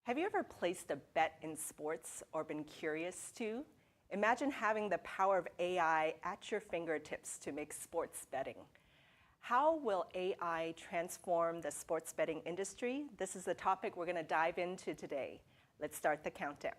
Have you ever placed a bet in sports or been curious to? Imagine having the power of AI at your fingertips to make sports betting. How will AI transform the sports betting industry? This is the topic we're going to dive into today. Let's start the countdown.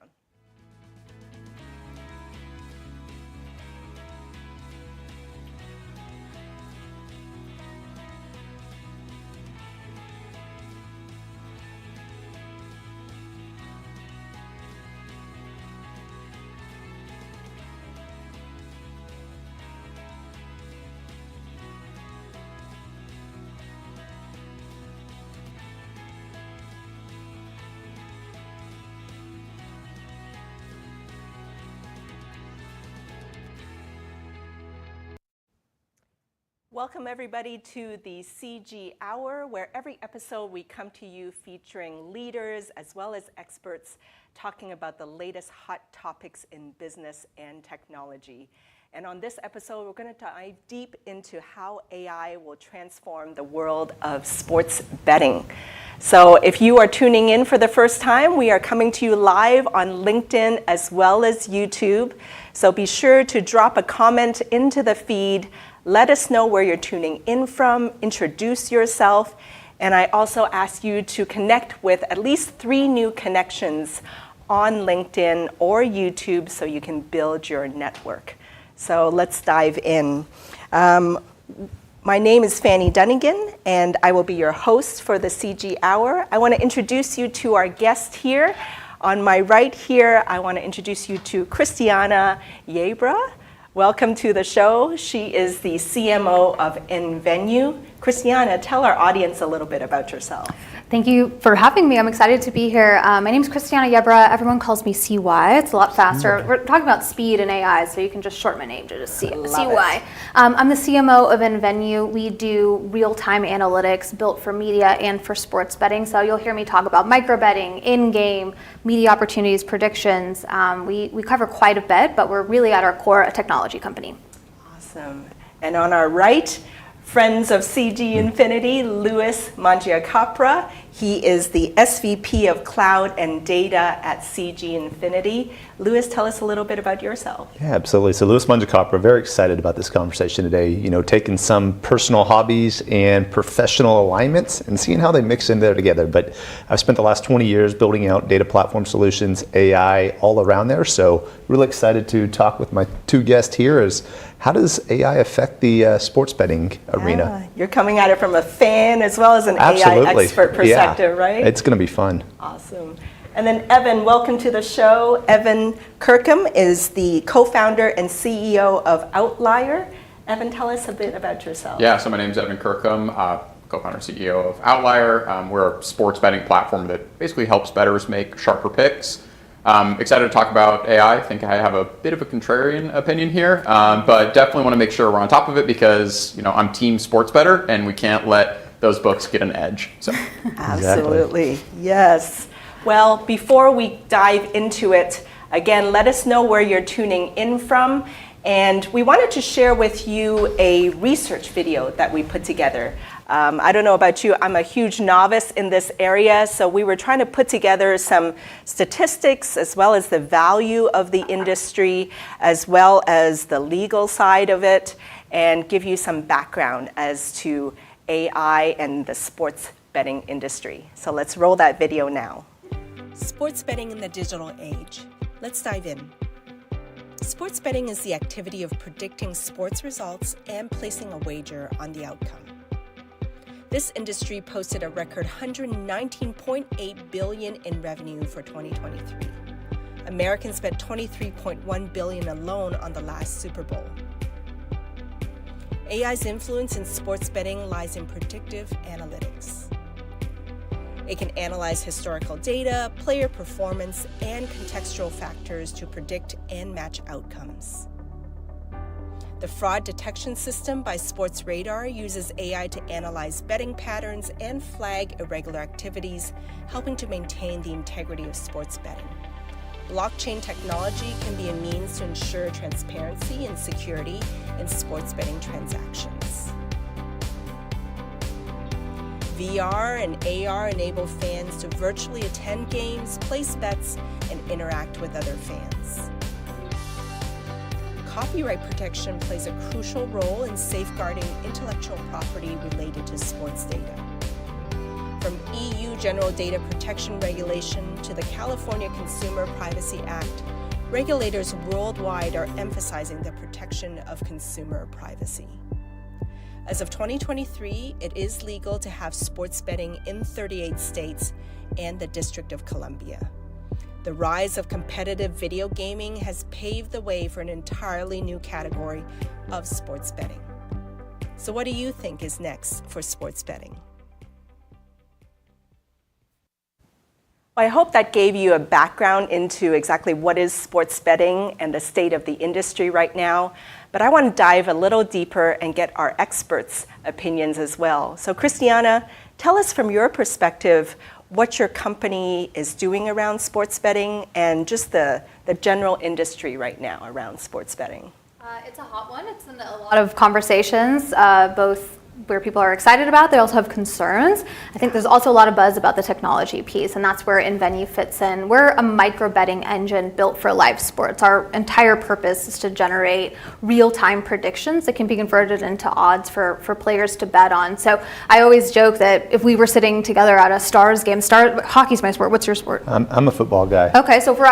Welcome everybody to the CG Hour, where every episode we come to you featuring leaders as well as experts talking about the latest hot topics in business and technology. And on this episode, we're going to dive deep into how AI will transform the world of sports betting. So if you are tuning in for the first time, we are coming to you live on LinkedIn as well as YouTube. So be sure to drop a comment into the feed. Let us know where you're tuning in from, introduce yourself, and I also ask you to connect with at least 3 new connections on LinkedIn or YouTube so you can build your network. So let's dive in. My name is Fanny Dunnigan, and I will be your host for the CG Hour. I want to introduce you to our guest here. On my right here, I want to introduce you to Christiana Yebra. Welcome to the show. She is the CMO of Envenue. Christiana, tell our audience a little bit about yourself. Thank you for having me. I'm excited to be here. My name is Christiana Yebra. Everyone calls me CY. It's a lot faster. We're talking about speed and AI, so you can just shorten my name to just CY. I'm the CMO of Envenue. We do real-time analytics built for media and for sports betting. So you'll hear me talk about micro betting, in-game, media opportunities, predictions. We cover quite a bit, but we're really at our core a technology company. Awesome. And on our right, friends of CG Infinity, Louis Mangiacapra. He is the SVP of Cloud and Data at CG Infinity. Louis, tell us a little bit about yourself. Yeah, absolutely. So Louis Mangiacapra, very excited about this conversation today. You know, taking some personal hobbies and professional alignments and seeing how they mix in there together. But I've spent the last 20 years building out data platform solutions, AI, all around there. So really excited to talk with my 2 guests here is how does AI affect the sports betting arena? You're coming at it from a fan as well as an AI expert perspective, right? It's going to be fun. Awesome. And then Evan, welcome to the show. Evan Kirkham is the co-founder and CEO of Outlier. Evan, tell us a bit about yourself. Yeah, so my name is Evan Kirkham, co-founder and CEO of Outlier. We're a sports betting platform that basically helps bettors make sharper picks. Excited to talk about AI. I think I have a bit of a contrarian opinion here, but definitely want to make sure we're on top of it because, you know, I'm team sports bettor and we can't let those books get an edge. So. Absolutely, yes. Well, before we dive into it, again, let us know where you're tuning in from. And we wanted to share with you a research video that we put together. I don't know about you, I'm a huge novice in this area, so we were trying to put together some statistics as well as the value of the industry, as well as the legal side of it, and give you some background as to AI and the sports betting industry. So let's roll that video now. Sports betting in the digital age. Let's dive in. Sports betting is the activity of predicting sports results and placing a wager on the outcome. This industry posted a record $119.8 billion in revenue for 2023. Americans bet $23.1 billion alone on the last Super Bowl. AI's influence in sports betting lies in predictive analytics. It can analyze historical data, player performance, and contextual factors to predict and match outcomes. The fraud detection system by Sports Radar uses AI to analyze betting patterns and flag irregular activities, helping to maintain the integrity of sports betting. Blockchain technology can be a means to ensure transparency and security in sports betting transactions. VR and AR enable fans to virtually attend games, place bets, and interact with other fans. Copyright protection plays a crucial role in safeguarding intellectual property related to sports data. From EU General Data Protection Regulation to the California Consumer Privacy Act, regulators worldwide are emphasizing the protection of consumer privacy. As of 2023, it is legal to have sports betting in 38 states and the District of Columbia. The rise of competitive video gaming has paved the way for an entirely new category of sports betting. So what do you think is next for sports betting? Well, I hope that gave you a background into exactly what is sports betting and the state of the industry right now. But I want to dive a little deeper and get our experts' opinions as well. So Christiana, tell us from your perspective what your company is doing around sports betting and just the general industry right now around sports betting. It's a hot one. It's in a lot of conversations, both where people are excited about, they also have concerns. I think there's also a lot of buzz about the technology piece, and that's where InVenue fits in. We're a micro betting engine built for live sports. Our entire purpose is to generate real-time predictions that can be converted into odds for players to bet on. So I always joke that if we were sitting together at a Stars game, hockey's my sport. What's your sport? I'm a football guy. Okay, so if we're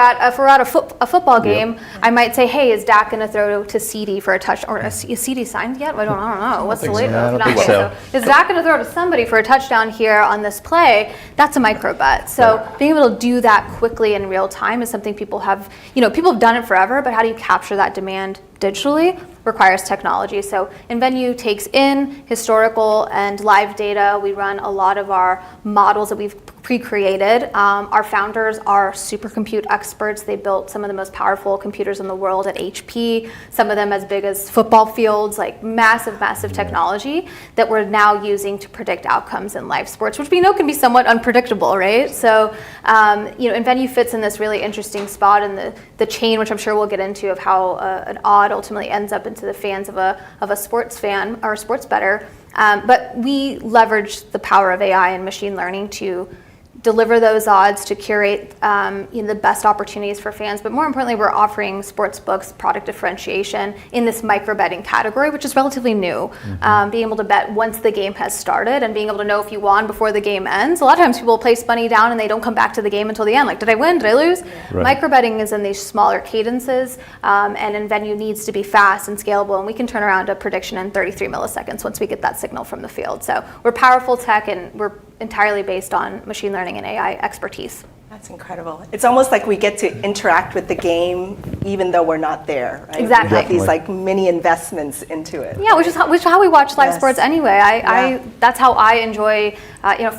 at a football game, yep. I might say, hey, is Dak going to throw to CD for a touchdown? Or is CD signed yet? I don't know. What's the latest? So is Dak going to throw to somebody for a touchdown here on this play? That's a micro bet. So being able to do that quickly in real time is something people have done it forever, but how do you capture that demand digitally? Requires technology. So InVenue takes in historical and live data. We run a lot of our models that we've pre-created. Our founders are supercompute experts. They built some of the most powerful computers in the world at HP, some of them as big as football fields, like massive technology that we're now using to predict outcomes in live sports, which we know can be somewhat unpredictable, right? So, InVenue fits in this really interesting spot in the chain, which I'm sure we'll get into, of how an odd ultimately ends up into the fans of a sports fan or a sports bettor. But we leverage the power of AI and machine learning to deliver those odds, to curate the best opportunities for fans. But more importantly, we're offering sports books product differentiation in this micro betting category, which is relatively new. Mm-hmm. Being able to bet once the game has started and being able to know if you won before the game ends. A lot of times people place money down and they don't come back to the game until the end. Like, did I win? Did I lose? Yeah. Right. Micro betting is in these smaller cadences, and InVenue needs to be fast and scalable, and we can turn around a prediction in 33 milliseconds once we get that signal from the field. So we're powerful tech, and we're entirely based on machine learning and AI expertise. That's incredible. It's almost like we get to interact with the game even though we're not there, right? Exactly. We have these like mini investments into it. Yeah, which is how we watch live sports anyway. I that's how I enjoy,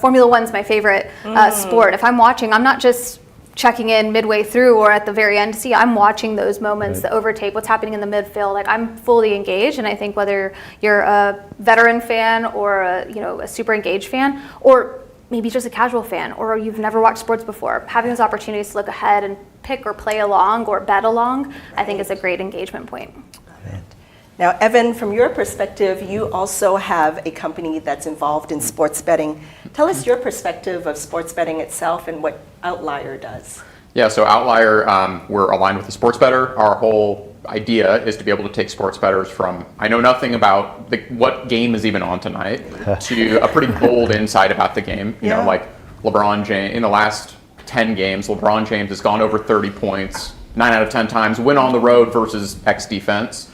Formula One's my favorite sport. If I'm watching, I'm not just checking in midway through or at the very end to see. I'm watching those moments, the overtake, what's happening in the midfield. Like, I'm fully engaged, and I think whether you're a veteran fan or a super engaged fan, or maybe just a casual fan, or you've never watched sports before, having those opportunities to look ahead and pick or play along or bet along, I think is a great engagement point. Love it. Now, Evan, from your perspective, you also have a company that's involved in sports betting. Tell us your perspective of sports betting itself and what Outlier does. Yeah, so Outlier, we're aligned with the sports bettor. Our whole idea is to be able to take sports bettors from, I know nothing about what game is even on tonight, to a pretty bold insight about the game. You know, like LeBron James, in the last 10 games, LeBron James has gone over 30 points 9 out of 10 times, win on the road versus X defense.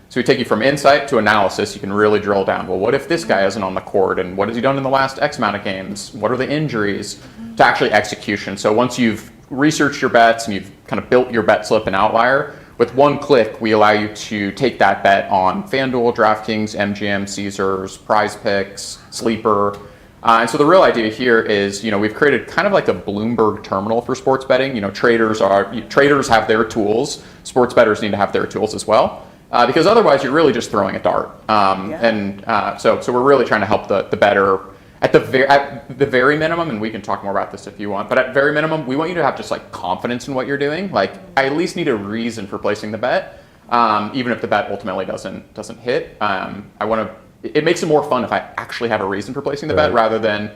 So we take you from insight to analysis. You can really drill down. Well, what if this guy isn't on the court, and what has he done in the last X amount of games? What are the injuries? To actually execution. So once you've researched your bets and you've kind of built your bet slip in Outlier, with one click, we allow you to take that bet on FanDuel, DraftKings, MGM, Caesars, Prize Picks, Sleeper. And so the real idea here is, we've created kind of like a Bloomberg terminal for sports betting. Traders have their tools. Sports bettors need to have their tools as well. Because otherwise you're really just throwing a dart. So we're really trying to help the bettor at the very minimum, and we can talk more about this if you want, but at very minimum, we want you to have just like confidence in what you're doing. Like, I at least need a reason for placing the bet, even if the bet ultimately doesn't hit. It makes it more fun if I actually have a reason for placing the bet rather than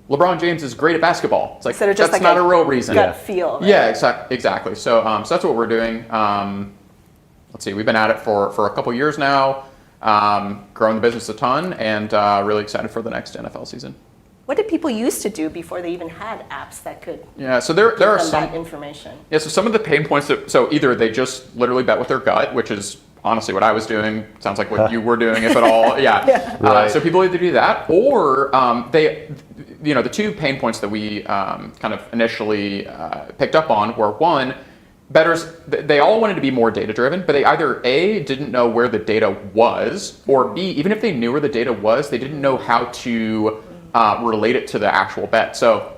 LeBron James is great at basketball. It's like, Instead of just that's like not a real reason. gut feel. Right? Yeah, exactly. So, so that's what we're doing. Let's see, we've been at it for a couple years now, growing the business a ton, and really excited for the next NFL season. What did people used to do before they even had apps that could Yeah, so there are give them some that information? Yeah, so some of the pain points so either they just literally bet with their gut, which is honestly what I was doing. Sounds like what you were doing, if at all. Yeah. Right. So people either do that, or the two pain points that we kind of initially picked up on were, one, bettors, they all wanted to be more data driven, but they either A, didn't know where the data was, or B, even if they knew where the data was, they didn't know how to relate it to the actual bet. So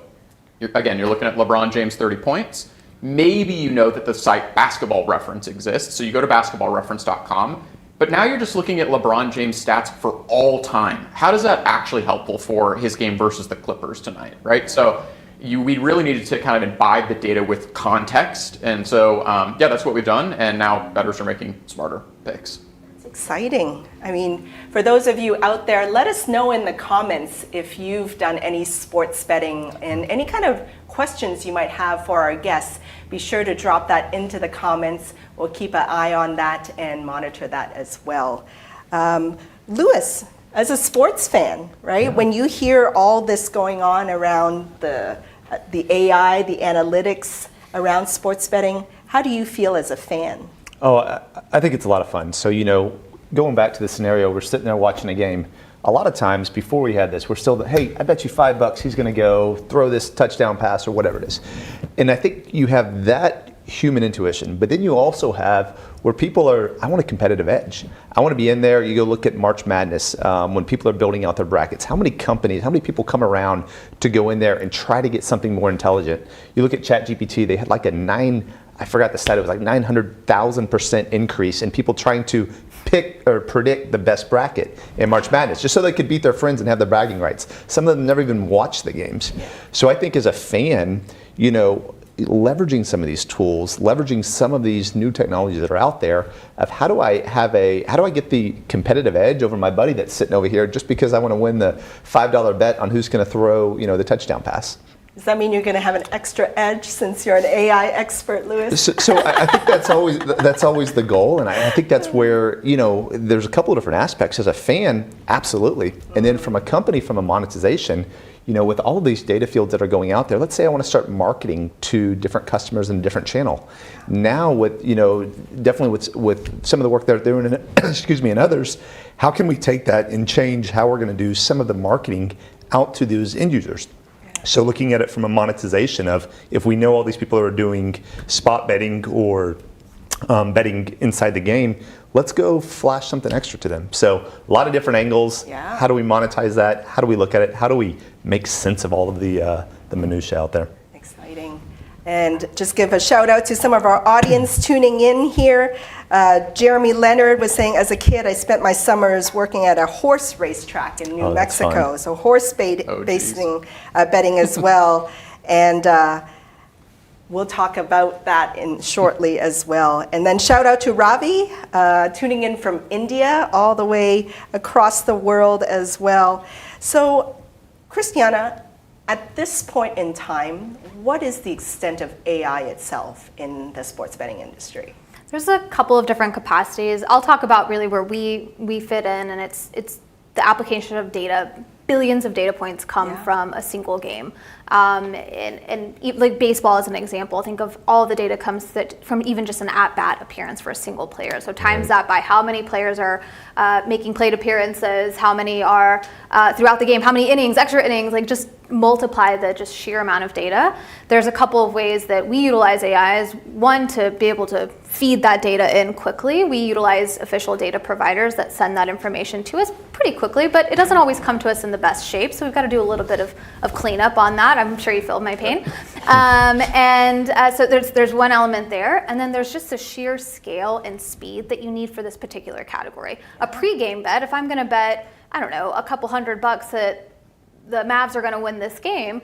you're looking at LeBron James 30 points. Maybe you know that the site Basketball Reference exists, so you go to basketballreference.com, but now you're just looking at LeBron James stats for all time. How does that actually helpful for his game versus the Clippers tonight, right? So we really needed to kind of imbibe the data with context, and so that's what we've done, and now bettors are making smarter picks. It's exciting. I mean, for those of you out there, let us know in the comments if you've done any sports betting and any kind of questions you might have for our guests. Be sure to drop that into the comments. We'll keep an eye on that and monitor that as well. Louis, as a sports fan, right? Yeah. When you hear all this going on around the AI, the analytics around sports betting, how do you feel as a fan? Oh, I think it's a lot of fun. So, going back to the scenario, we're sitting there watching a game. A lot of times before we had this, we're still, hey, I bet you $5 he's going to go throw this touchdown pass or whatever it is. And I think you have that human intuition, but then you also have where people I want a competitive edge. I want to be in there. You go look at March Madness when people are building out their brackets. How many people come around to go in there and try to get something more intelligent? You look at ChatGPT, they had like I forgot the stat, it was like 900,000% increase in people trying to pick or predict the best bracket in March Madness, just so they could beat their friends and have their bragging rights. Some of them never even watched the games. So I think as a fan, leveraging some of these tools, leveraging some of these new technologies that are out there of how do I get the competitive edge over my buddy that's sitting over here just because I want to win the $5 bet on who's going to throw, the touchdown pass. Does that mean you're going to have an extra edge since you're an AI expert, Louis? So I think that's always the goal, and I think that's where there's a couple of different aspects. As a fan, absolutely, and then from a company, from a monetization, with all of these data fields that are going out there. Let's say I want to start marketing to different customers in a different channel. Now, with definitely with some of the work they're doing, and others, how can we take that and change how we're going to do some of the marketing out to those end users? So looking at it from a monetization of, if we know all these people are doing spot betting or betting inside the game, let's go flash something extra to them. So a lot of different angles. Yeah. How do we monetize that? How do we look at it? How do we make sense of all of the minutia out there? Exciting. And just give a shout out to some of our audience tuning in here. Jeremy Leonard was saying, as a kid, I spent my summers working at a horse racetrack in New Mexico. Fun. So horse betting as well. And we'll talk about that shortly as well. And then shout out to Ravi, tuning in from India, all the way across the world as well. So, Christiana, at this point in time, what is the extent of AI itself in the sports betting industry? There's a couple of different capacities. I'll talk about really where we fit in, and it's the application of data. Billions of data points come from a single game. And like baseball as an example, think of all the data comes from even just an at-bat appearance for a single player. So times that by how many players are making plate appearances, how many are throughout the game, how many innings, extra innings, like just multiply the just sheer amount of data. There's a couple of ways that we utilize AI. Is one, to be able to feed that data in quickly. We utilize official data providers that send that information to us pretty quickly, but it doesn't always come to us in the best shape, so we've got to do a little bit of cleanup on that. I'm sure you feel my pain. So there's one element there, and then there's just the sheer scale and speed that you need for this particular category. A pregame bet, if I'm going to bet, I don't know, a couple $100 that the Mavs are going to win this game,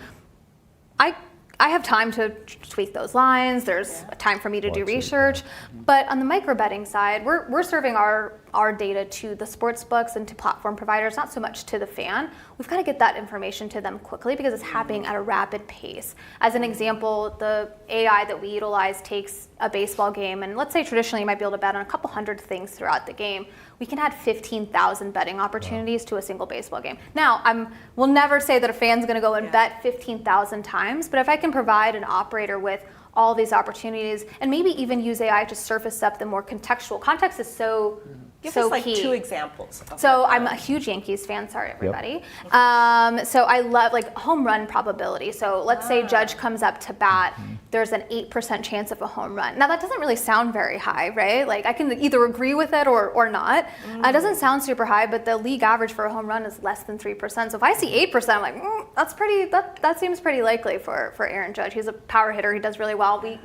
I have time to tweak those lines. There's time for me to do research. But on the micro betting side, we're serving our our data to the sports books and to platform providers, not so much to the fan. We've got to get that information to them quickly because it's happening at a rapid pace. As an example, the AI that we utilize takes a baseball game, and let's say traditionally you might be able to bet on a couple hundred things throughout the game. We can add 15,000 betting opportunities to a single baseball game. Now, we'll never say that a fan's going to go and bet 15,000 times, but if I can provide an operator with all these opportunities and maybe even use AI to surface up the more contextual. Context is so Give so us like key. 2 examples. So I'm a huge Yankees fan. Sorry, everybody. So I love like home run probability. So let's say Judge comes up to bat. There's an 8% chance of a home run. Now that doesn't really sound very high, right? Like I can either agree with it or not. It doesn't sound super high, but the league average for a home run is less than 3%. So if I see 8%, I'm like, that's pretty. That seems pretty likely for Aaron Judge. He's a power hitter. He does really well.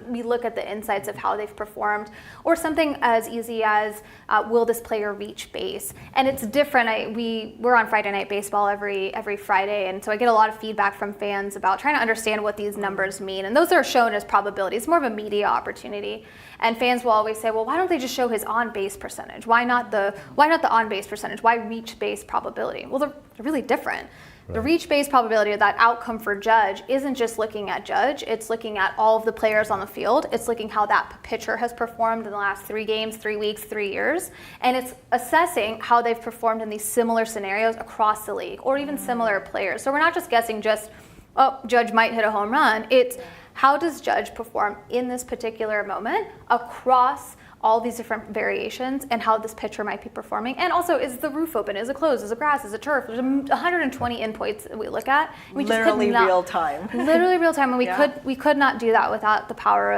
We look at the insights of how they've performed, or something as easy as will this player reach base? And it's different. We're on Friday Night Baseball every Friday, and so I get a lot of feedback from fans about trying to understand what these numbers mean. And those are shown as probabilities. It's more of a media opportunity. And fans will always say, well, why don't they just show his on-base percentage? Why not the on-base percentage? Why reach base probability? Well, they're really different. The reach base probability of that outcome for Judge isn't just looking at Judge, it's looking at all of the players on the field. It's looking how that pitcher has performed in the last 3 games, 3 weeks, 3 years. And it's assessing how they've performed in these similar scenarios across the league, or even similar players. So we're not just guessing Judge might hit a home run. It's how does Judge perform in this particular moment across all these different variations, and how this pitcher might be performing. And also, is the roof open? Is it closed? Is it grass? Is it turf? There's 120 inputs that we look at. We Literally real time. Literally real time, and we could not do that without the power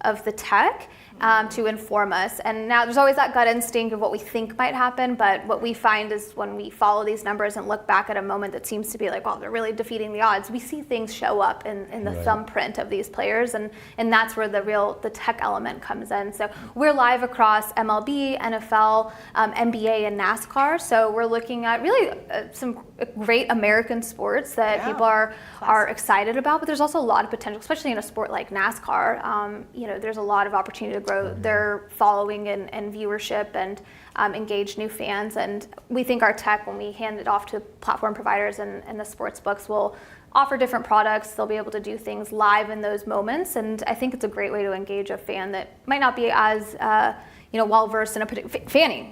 of the tech to inform us. And now there's always that gut instinct of what we think might happen, but what we find is when we follow these numbers and look back at a moment that seems to be like, wow, they're really defeating the odds, we see things show up in the thumbprint of these players, and that's where the tech element comes in. So we're live across MLB, NFL, NBA, and NASCAR. So we're looking at really some great American sports that people are excited about, but there's also a lot of potential, especially in a sport like NASCAR. There's a lot of opportunity to grow their following and viewership and engage new fans. And we think our tech, when we hand it off to platform providers and the sports books, will offer different products. They'll be able to do things live in those moments. And I think it's a great way to engage a fan that might not be as well versed in a particular. Fanny,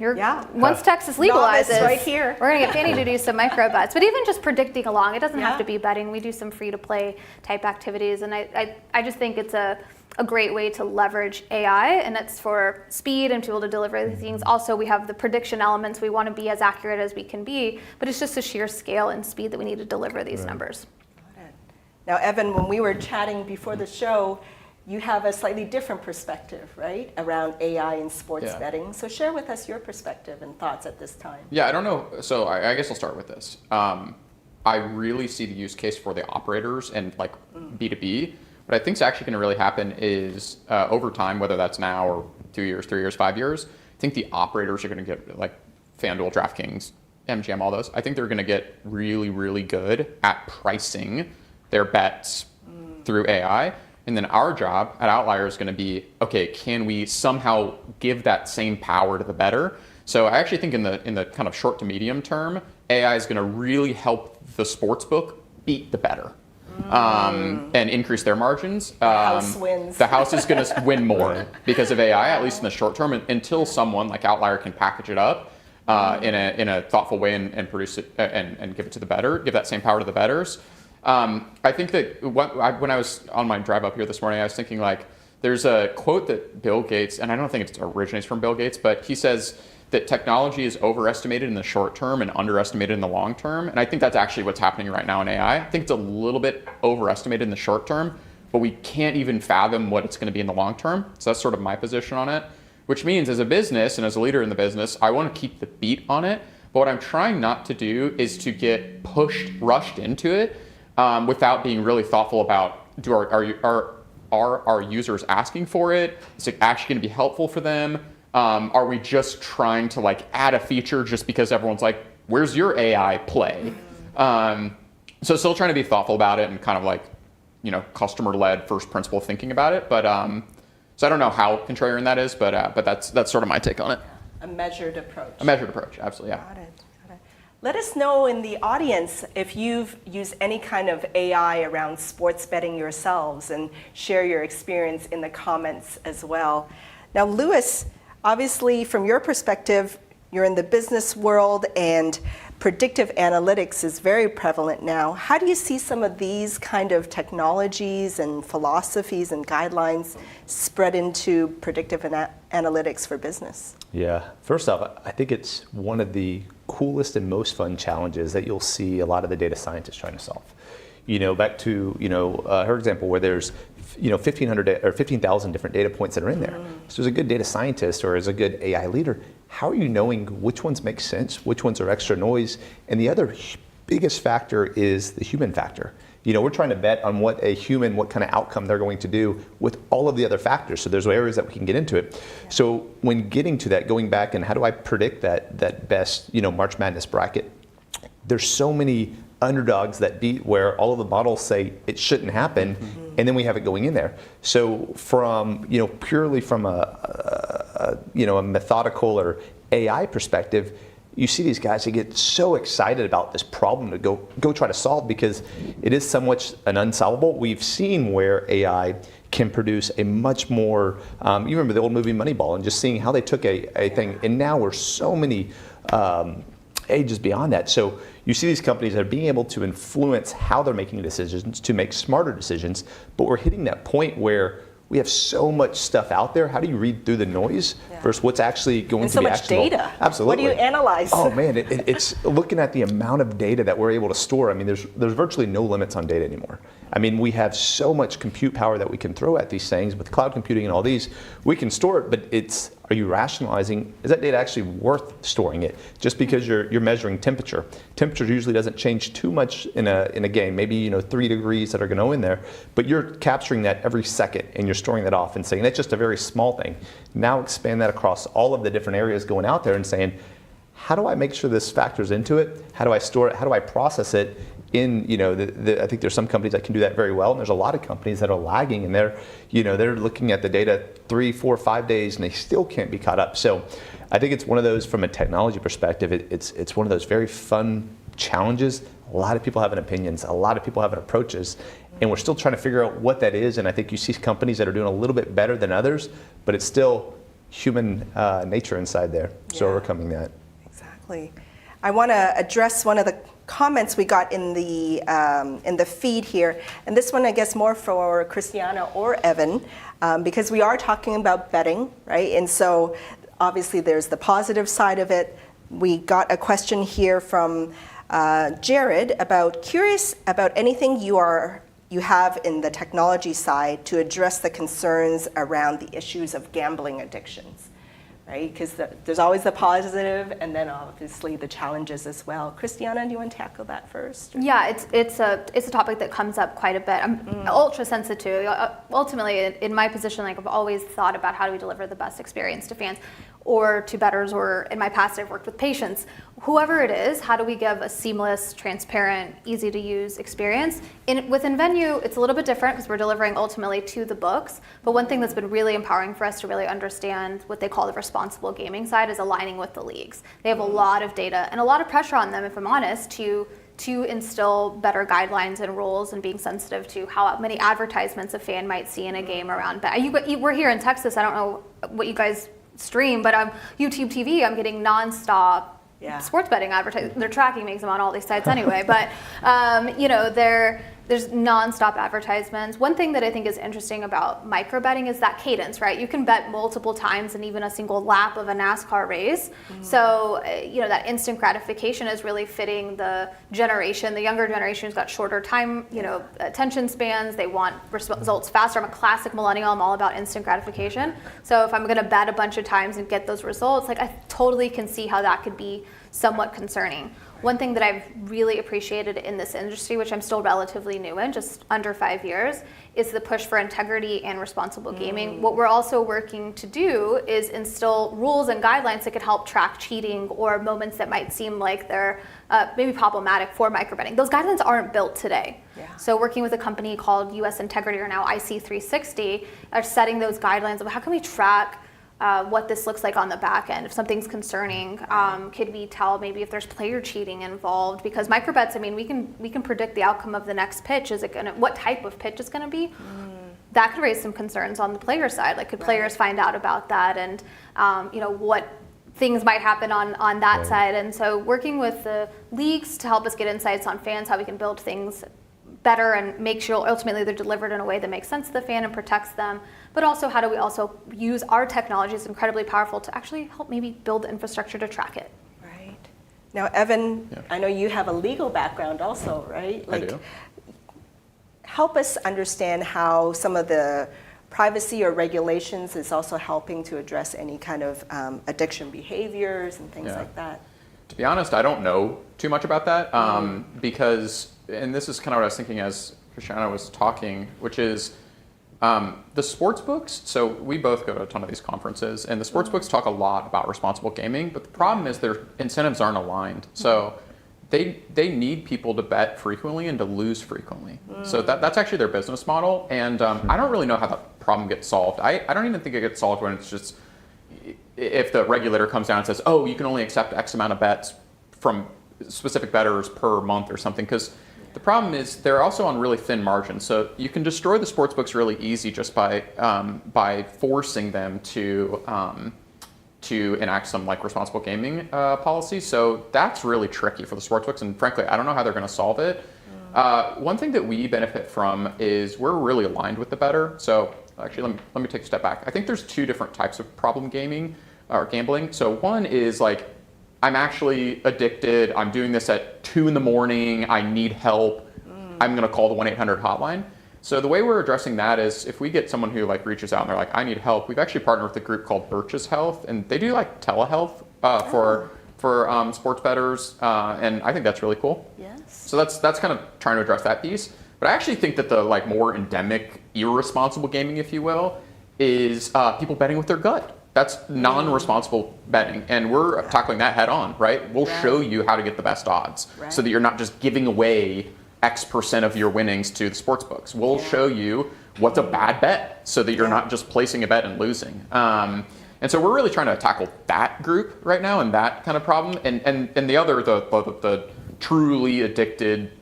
once Texas legalizes, right here. we're gonna get Fanny to do some micro bets. But even just predicting along, it doesn't have to be betting. We do some free to play type activities, and I just think it's a great way to leverage AI, and it's for speed and to be able to deliver these things. Also, we have the prediction elements. We want to be as accurate as we can be, but it's just the sheer scale and speed that we need to deliver these numbers. Now, Evan, when we were chatting before the show, you have a slightly different perspective, right, around AI and sports betting. So share with us your perspective and thoughts at this time. Yeah, I don't know. So I guess I'll start with this. I really see the use case for the operators and like B2B. What I think is actually going to really happen is over time, whether that's now or 2 years, 3 years, 5 years, I think the operators are going to get, like FanDuel, DraftKings, MGM, all those. I think they're going to get really, really good at pricing their bets through AI. And then our job at Outlier is going to be, okay, can we somehow give that same power to the bettor? So I actually think in the kind of short to medium term, AI is going to really help the sportsbook beat the bettor. And increase their margins. The house wins. The house is going to win more because of AI, at least in the short term, until someone like Outlier can package it up in a thoughtful way and produce it and give it to the bettor, give that same power to the bettors. I think that when I was on my drive up here this morning, I was thinking like, there's a quote that Bill Gates, and I don't think it originates from Bill Gates, but he says that technology is overestimated in the short term and underestimated in the long term. And I think that's actually what's happening right now in AI. I think it's a little bit overestimated in the short term, but we can't even fathom what it's going to be in the long term. So that's sort of my position on it, which means as a business and as a leader in the business, I want to keep the beat on it. But what I'm trying not to do is to get rushed into it without being really thoughtful about, are our users asking for it? Is it actually going to be helpful for them? Are we just trying to like add a feature just because everyone's like, where's your AI play? So still trying to be thoughtful about it and kind of like, customer-led first principle thinking about it. But so I don't know how contrarian that is, but that's sort of my take on it. A measured approach. A measured approach, absolutely, yeah. Got it. Let us know in the audience if you've used any kind of AI around sports betting yourselves, and share your experience in the comments as well. Now, Louis, obviously from your perspective, you're in the business world and predictive analytics is very prevalent now. How do you see some of these kind of technologies and philosophies and guidelines spread into predictive analytics for business? Yeah, first off, I think it's one of the coolest and most fun challenges that you'll see a lot of the data scientists trying to solve. Back to, her example where there's, 1,500 or 15,000 different data points that are in there. So as a good data scientist or as a good AI leader, how are you knowing which ones make sense, which ones are extra noise? And the other biggest factor is the human factor. We're trying to bet on what kind of outcome they're going to do with all of the other factors. So there's areas that we can get into it. Yeah. So when getting to that, going back and how do I predict that best, March Madness bracket? There's so many underdogs that beat where all of the models say it shouldn't happen, and then we have it going in there. So from, purely from a methodical or AI perspective, you see these guys that get so excited about this problem to go try to solve because it is somewhat an unsolvable. We've seen where AI can produce a much more, you remember the old movie Moneyball and just seeing how they took a thing, and now we're so many ages beyond that. So you see these companies that are being able to influence how they're making decisions to make smarter decisions, but we're hitting that point where we have so much stuff out there. How do you read through the noise versus what's actually going to be actionable? And so much data. Absolutely. What do you analyze? Oh man, it's looking at the amount of data that we're able to store. I mean, there's virtually no limits on data anymore. I mean, we have so much compute power that we can throw at these things with cloud computing and all these. We can store it, but are you rationalizing, is that data actually worth storing it? Just because you're measuring temperature. Temperature usually doesn't change too much in a game, maybe 3 degrees that are going to go in there, but you're capturing that every second and you're storing that off and saying that's just a very small thing. Now expand that across all of the different areas going out there and saying, how do I make sure this factors into it? How do I store it? How do I process it? I think there's some companies that can do that very well, and there's a lot of companies that are lagging, and they're looking at the data 3, 4, 5 days, and they still can't be caught up. So I think it's one of those, from a technology perspective, it's one of those very fun challenges. A lot of people have opinions, a lot of people have approaches, and we're still trying to figure out what that is. And I think you see companies that are doing a little bit better than others, but it's still human nature inside there. So overcoming that. Exactly. I want to address one of the comments we got in the feed here, and this one I guess more for Christiana or Evan, because we are talking about betting, right? And so obviously there's the positive side of it. We got a question here from Jared curious about anything you have in the technology side to address the concerns around the issues of gambling addictions. Right, because there's always the positive, and then obviously the challenges as well. Christiana, do you want to tackle that first? Yeah, it's a topic that comes up quite a bit. I'm ultra sensitive. Ultimately, in my position, I've always thought about how do we deliver the best experience to fans, or to bettors, or in my past I've worked with patients. Whoever it is, how do we give a seamless, transparent, easy to use experience? Within Venue, it's a little bit different because we're delivering ultimately to the books, but one thing that's been really empowering for us to really understand what they call the responsible gaming side is aligning with the leagues. They have a lot of data and a lot of pressure on them, if I'm honest, to instill better guidelines and rules, and being sensitive to how many advertisements a fan might see in a game around bet. We're here in Texas, I don't know what you guys stream, but on YouTube TV, I'm getting nonstop sports betting advertising. They're tracking me, 'cause I'm on all these sites anyway. But there's nonstop advertisements. One thing that I think is interesting about micro betting is that cadence, right? You can bet multiple times in even a single lap of a NASCAR race. So that instant gratification is really fitting the generation. The younger generation's got shorter time, attention spans. They want results faster. I'm a classic millennial. I'm all about instant gratification. So if I'm going to bet a bunch of times and get those results, I totally can see how that could be somewhat concerning. One thing that I've really appreciated in this industry, which I'm still relatively new in, just under 5 years, is the push for integrity and responsible gaming. What we're also working to do is instill rules and guidelines that could help track cheating or moments that might seem like they're maybe problematic for microbetting. Those guidelines aren't built today. So working with a company called US Integrity, or now IC360, are setting those guidelines of how can we track what this looks like on the back end. If something's concerning, could we tell maybe if there's player cheating involved? Because microbets, I mean, we can predict the outcome of the next pitch. Is it gonna, what type of pitch it's gonna be? That could raise some concerns on the player side. Like, could players find out about that, and what things might happen on that side? And so working with the leagues to help us get insights on fans, how we can build things better and make sure ultimately they're delivered in a way that makes sense to the fan and protects them. But also, how do we also use our technology is incredibly powerful to actually help maybe build the infrastructure to track it. Right. Now, Evan, I know you have a legal background also, right? I do. Help us understand how some of the privacy or regulations is also helping to address any kind of addiction behaviors and things like that. To be honest, I don't know too much about that because, and this is kind of what I was thinking as Christiana was talking, which is the sports books. So we both go to a ton of these conferences, and the sports books talk a lot about responsible gaming, but the problem is their incentives aren't aligned. So they need people to bet frequently and to lose frequently. So that's actually their business model, and I don't really know how that problem gets solved. I don't even think it gets solved when it's just, if the regulator comes down and says, oh, you can only accept X amount of bets from specific bettors per month or something, because the problem is they're also on really thin margins. So you can destroy the sports books really easy just by forcing them to enact some like responsible gaming policy. So that's really tricky for the sportsbooks, and frankly, I don't know how they're going to solve it. One thing that we benefit from is we're really aligned with the bettor. So actually, let me take a step back. I think there's two different types of problem gaming or gambling. So one is like, I'm actually addicted. I'm doing this at 2 a.m. I need help. I'm going to call the 1-800 hotline. So the way we're addressing that is if we get someone who like reaches out and they're like, I need help, we've actually partnered with a group called Birch's Health, and they do like telehealth for sports bettors, and I think that's really cool. Yes. So that's kind of trying to address that piece. But I actually think that the like more endemic, irresponsible gaming, if you will, is people betting with their gut. That's non-responsible betting, and we're tackling that head on, right? We'll show you how to get the best odds so that you're not just giving away X% of your winnings to the sports books. We'll show you what's a bad bet so that you're not just placing a bet and losing. And so we're really trying to tackle that group right now and that kind of problem. And the other, the truly addicted,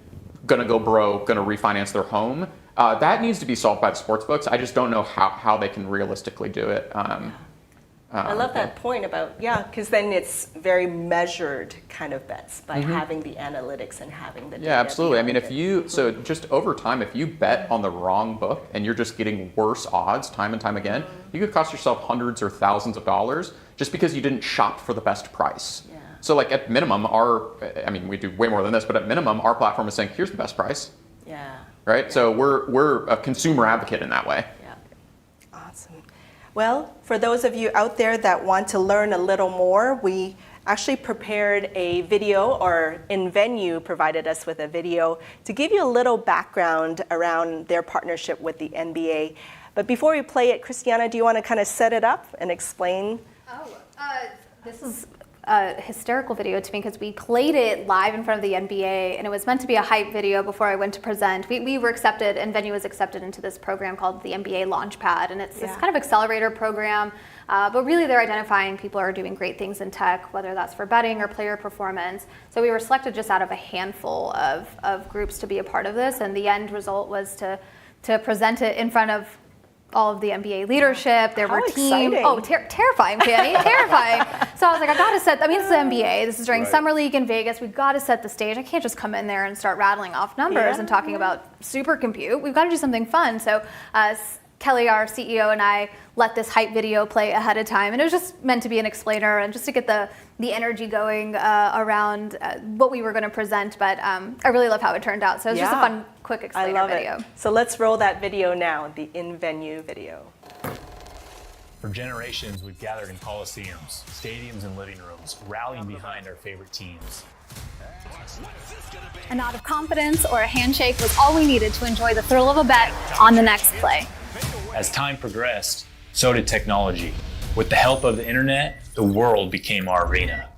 gonna go broke, gonna refinance their home, that needs to be solved by the sports books. I just don't know how they can realistically do it. I love that point about, because then it's very measured kind of bets by having the analytics and having the data. Yeah, absolutely. I mean, behind it. so just over time, if you bet on the wrong book and you're just getting worse odds time and time again, you could cost yourself hundreds or thousands of dollars just because you didn't shop for the best price. Yeah. So like at minimum, we do way more than this, but at minimum, our platform is saying, here's the best price. Yeah. Right? So we're a consumer advocate in that way. Yeah. Awesome. Well, for those of you out there that want to learn a little more, we actually prepared a video, or InVenue provided us with a video to give you a little background around their partnership with the NBA. But before we play it, Christiana, do you want to kind of set it up and explain? This is a hysterical video to me because we played it live in front of the NBA, and it was meant to be a hype video before I went to present. We were accepted, and InVenue was accepted into this program called the NBA Launchpad, and it's this kind of accelerator program, but really they're identifying people who are doing great things in tech, whether that's for betting or player performance. So we were selected just out of a handful of groups to be a part of this, and the end result was to present it in front of all of the NBA leadership. There were teams. Exciting. Oh, terrifying, Penny, terrifying. So I was like, I gotta set. I mean, it's the NBA. This is during Summer League in Vegas. We've got to set the stage. I can't just come in there and start rattling off numbers and talking about supercompute. We've got to do something fun. So Kelly, our CEO, and I let this hype video play ahead of time, and it was just meant to be an explainer and just to get the energy going around what we were going to present. But I really love how it turned out. So it was just a fun, quick explainer video. It. So let's roll that video now, the InVenue video. For generations, we've gathered in coliseums, stadiums, and living rooms, rallying behind our favorite teams. A nod of confidence or a handshake was all we needed to enjoy the thrill of a bet on the next play. As time progressed, so did technology. With the help of the internet, the world became our arena.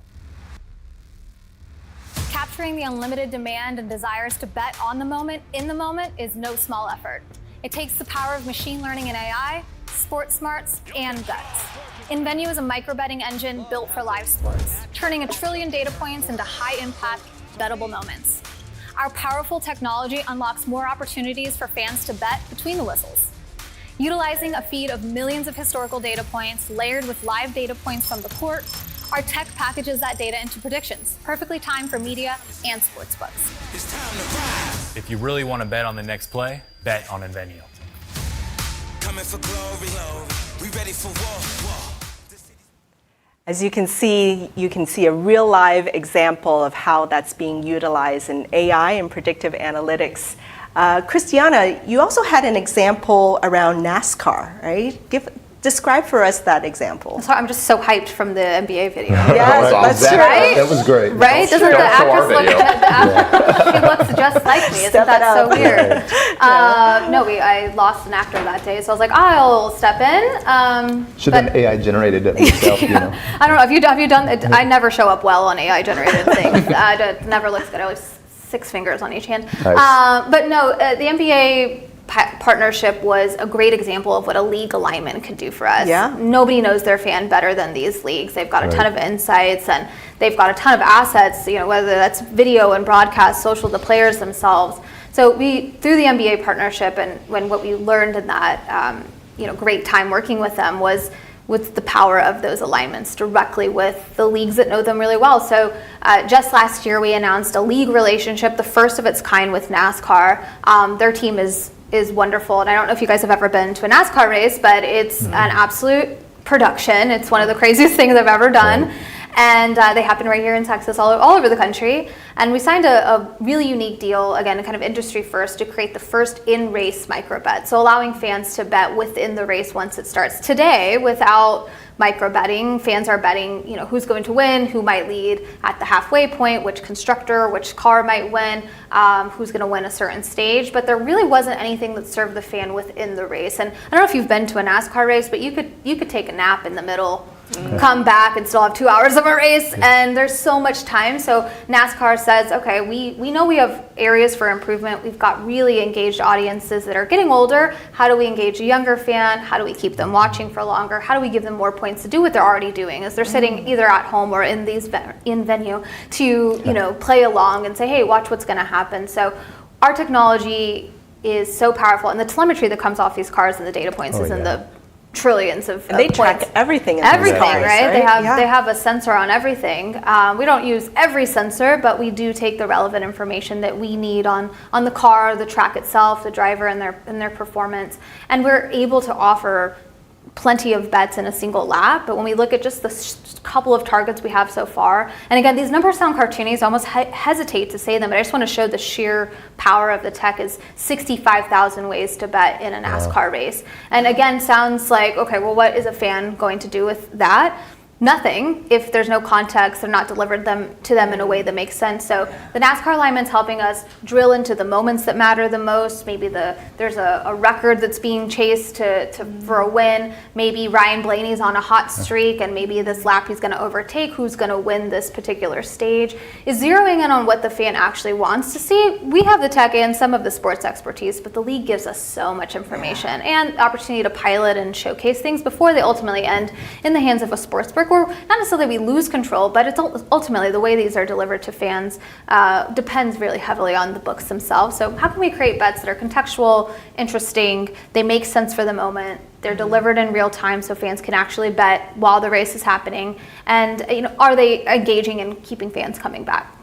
Capturing the unlimited demand and desires to bet on the moment, in the moment, is no small effort. It takes the power of machine learning and AI, sports smarts, and bets. InVenue is a micro-betting engine built for live sports, turning 1 trillion data points into high-impact, bettable moments. Our powerful technology unlocks more opportunities for fans to bet between the whistles. Utilizing a feed of millions of historical data points layered with live data points from the court, our tech packages that data into predictions, perfectly timed for media and sportsbooks. If you really want to bet on the next play, bet on InVenue. Coming for glory, we ready for war. As you can see a real live example of how that's being utilized in AI and predictive analytics. Christiana, you also had an example around NASCAR, right? Describe for us that example. So I'm just so hyped from the NBA video. Yes, that's right. That was great. Right? Doesn't the actress look? She looks just like me. Isn't Step it that so up. weird? No, I lost an actor that day, so I was like, I'll step in. Should have been AI generated it myself, you know. I don't know. Have you done it? I never show up well on AI generated things. It never looks good. I always 6 fingers on each hand. Nice. But no, the NBA partnership was a great example of what a league alignment could do for us. Yeah. Nobody knows their fan better than these leagues. They've got a ton of insights and they've got a ton of assets, you know, whether that's video and broadcast, social, the players themselves. So through the NBA partnership and what we learned in that, great time working with them was with the power of those alignments directly with the leagues that know them really well. So just last year we announced a league relationship, the first of its kind with NASCAR. Their team is wonderful, and I don't know if you guys have ever been to a NASCAR race, but it's an absolute production. It's one of the craziest things I've ever done. And they happen right here in Texas, all over the country. And we signed a really unique deal, again, kind of industry first, to create the first in-race micro bet. So allowing fans to bet within the race once it starts. Today, without micro betting, fans are betting, who's going to win, who might lead at the halfway point, which constructor, which car might win, who's going to win a certain stage. But there really wasn't anything that served the fan within the race. And I don't know if you've been to a NASCAR race, but you could take a nap in the middle, come back and still have 2 hours of a race, and there's so much time. So NASCAR says, okay, we know we have areas for improvement. We've got really engaged audiences that are getting older. How do we engage a younger fan? How do we keep them watching for longer? How do we give them more points to do what they're already doing as they're sitting either at home or in venue to play along and say, hey, watch what's going to happen. So our technology is so powerful, and the telemetry that comes off these cars and the data points is in the trillions of And they track points. everything in Everything, those cars, right? right? They have a sensor on everything. We don't use every sensor, but we do take the relevant information that we need on the car, the track itself, the driver, and their performance. And we're able to offer plenty of bets in a single lap. But when we look at just the couple of targets we have so far, and again, these numbers sound cartoony, so I almost hesitate to say them, but I just want to show the sheer power of the tech is 65,000 ways to bet in a NASCAR race. And again, sounds like, okay, well, what is a fan going to do with that? Nothing. If there's no context, they're not delivered to them in a way that makes sense. So the NASCAR alignment's helping us drill into the moments that matter the most. Maybe there's a record that's being chased for a win. Maybe Ryan Blaney's on a hot streak, and maybe this lap he's going to overtake. Who's going to win this particular stage? Is zeroing in on what the fan actually wants to see. We have the tech and some of the sports expertise, but the league gives us so much information and opportunity to pilot and showcase things before they ultimately end in the hands of a sportsbook. Or not necessarily we lose control, but it's ultimately the way these are delivered to fans depends really heavily on the books themselves. So how can we create bets that are contextual, interesting, they make sense for the moment, they're delivered in real time so fans can actually bet while the race is happening, and are they engaging and keeping fans coming back?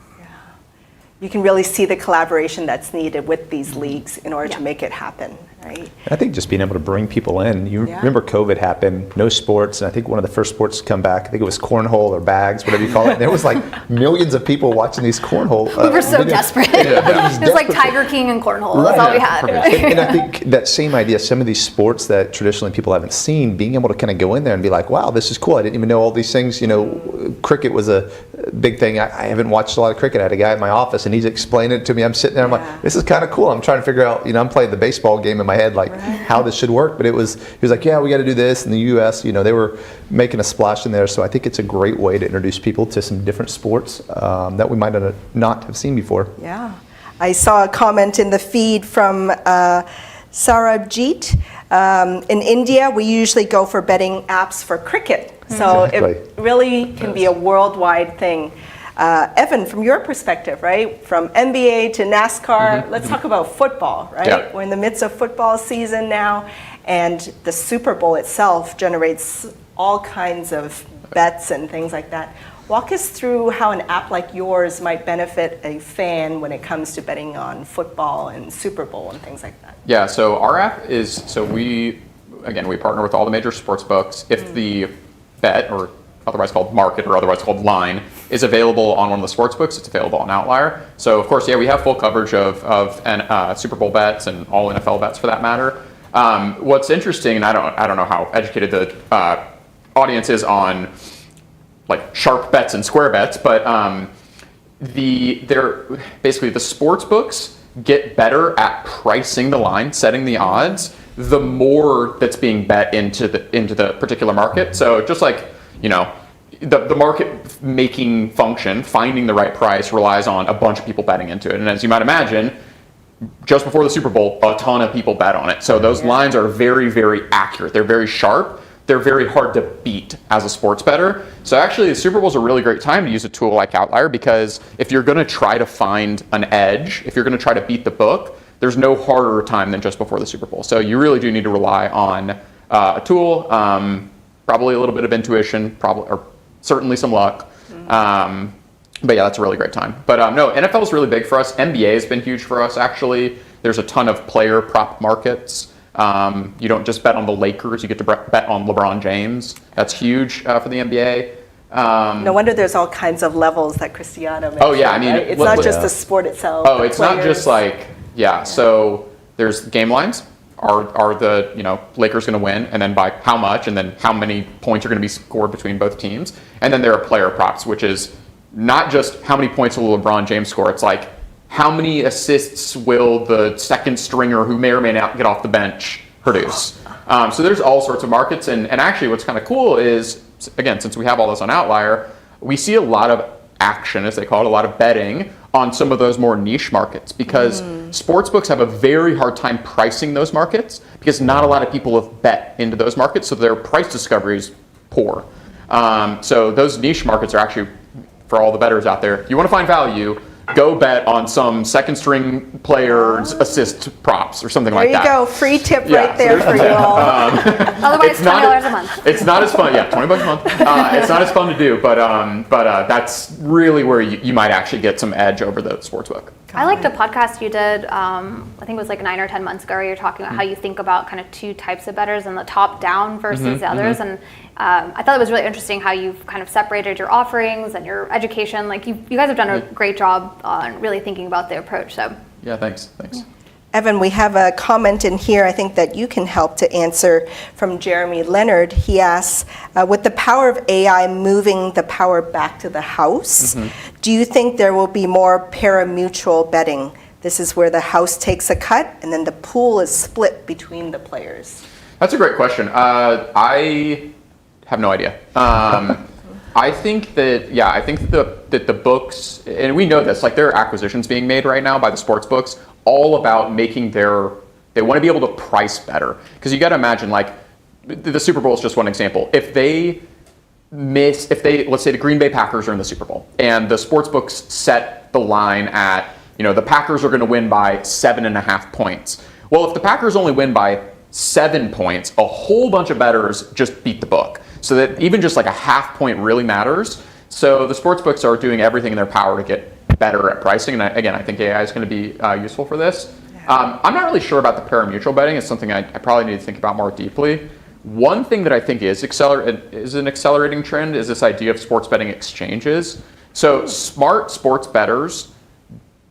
You can really see the collaboration that's needed with these leagues in order to make it happen, right? I think just being able to bring people in. You remember COVID happened, no sports, and I think one of the first sports to come back, I think it was cornhole or bags, whatever you call it. And there was like millions of people watching these cornhole. We were so desperate. It was like Tiger King and cornhole. That's all we had. And I think that same idea, some of these sports that traditionally people haven't seen, being able to kind of go in there and be like, wow, this is cool. I didn't even know all these things. Cricket was a big thing. I haven't watched a lot of cricket. I had a guy at my office and he's explaining it to me. I'm sitting there, I'm like, this is kind of cool. I'm trying to figure out, I'm playing the baseball game in my head, like how this should work. But he was like, yeah, we got to do this. In the US, they were making a splash in there. So I think it's a great way to introduce people to some different sports that we might not have seen before. Yeah. I saw a comment in the feed from Sarabjit. In India, we usually go for betting apps for cricket. So Exactly. it really can be a worldwide thing. Evan, from your perspective, right, from NBA to NASCAR, let's talk about football, right? Yeah. We're in the midst of football season now, and the Super Bowl itself generates all kinds of bets and things like that. Walk us through how an app like yours might benefit a fan when it comes to betting on football and Super Bowl and things like that. Yeah, so our app is, we partner with all the major sports books. If the bet, or otherwise called market or otherwise called line, is available on one of the sports books, it's available on Outlier. So of course, we have full coverage of Super Bowl bets and all NFL bets for that matter. What's interesting, and I don't know how educated the audience is on like sharp bets and square bets, but basically the sports books get better at pricing the line, setting the odds, the more that's being bet into the particular market. So just like, the market making function, finding the right price, relies on a bunch of people betting into it. And as you might imagine, just before the Super Bowl, a ton of people bet on it. So those lines are very, very accurate. They're very sharp. They're very hard to beat as a sports bettor. So actually, the Super Bowl is a really great time to use a tool like Outlier, because if you're going to try to find an edge, if you're going to try to beat the book, there's no harder time than just before the Super Bowl. So you really do need to rely on a tool, probably a little bit of intuition, or certainly some luck. But yeah, that's a really great time. But no, NFL is really big for us. NBA has been huge for us, actually. There's a ton of player prop markets. You don't just bet on the Lakers, you get to bet on LeBron James. That's huge for the NBA. No wonder there's all kinds of levels that Cristiano mentioned. Oh yeah, I mean, right? It's not just the sport itself. Oh, the it's not just players. like, so there's game lines. Are the Lakers going to win, and then by how much, and then how many points are going to be scored between both teams. And then there are player props, which is not just how many points will LeBron James score, it's like how many assists will the second stringer who may or may not get off the bench produce. So there's all sorts of markets, and actually what's kind of cool is, again, since we have all this on Outlier, we see a lot of action, as they call it, a lot of betting on some of those more niche markets, because sportsbooks have a very hard time pricing those markets, because not a lot of people have bet into those markets, so their price discovery is poor. So those niche markets are actually, for all the bettors out there, you want to find value, go bet on some second string players assist props or something like that. There you go, free tip right there for you all. Otherwise, $20 a month. It's not as fun, $20 a month. It's not as fun to do, but that's really where you might actually get some edge over the sportsbook. I liked a podcast you did, I think it was like 9 or 10 months ago, where you're talking about how you think about kind of two types of bettors, and the top down versus the others. And I thought it was really interesting how you've kind of separated your offerings and your education. Like you guys have done a great job on really thinking about the approach. So Yeah, thanks. Evan, we have a comment in here I think that you can help to answer from Jeremy Leonard. He asks, with the power of AI moving the power back to the house, do you think there will be more pari-mutuel betting? This is where the house takes a cut and then the pool is split between the players. That's a great question. I have no idea. I think that that the books, and we know this, like there are acquisitions being made right now by the sports books, all about making they want to be able to price better. Because you got to imagine, like the Super Bowl is just one example. If let's say the Green Bay Packers are in the Super Bowl, and the sports books set the line at, the Packers are going to win by 7.5 points. Well, if the Packers only win by 7 points, a whole bunch of bettors just beat the book. So that even just like a half point really matters. So the sports books are doing everything in their power to get better at pricing. And I think AI is going to be useful for this. I'm not really sure about the pari-mutuel betting. It's something I probably need to think about more deeply. One thing that I think is an accelerating trend is this idea of sports betting exchanges. So smart sports bettors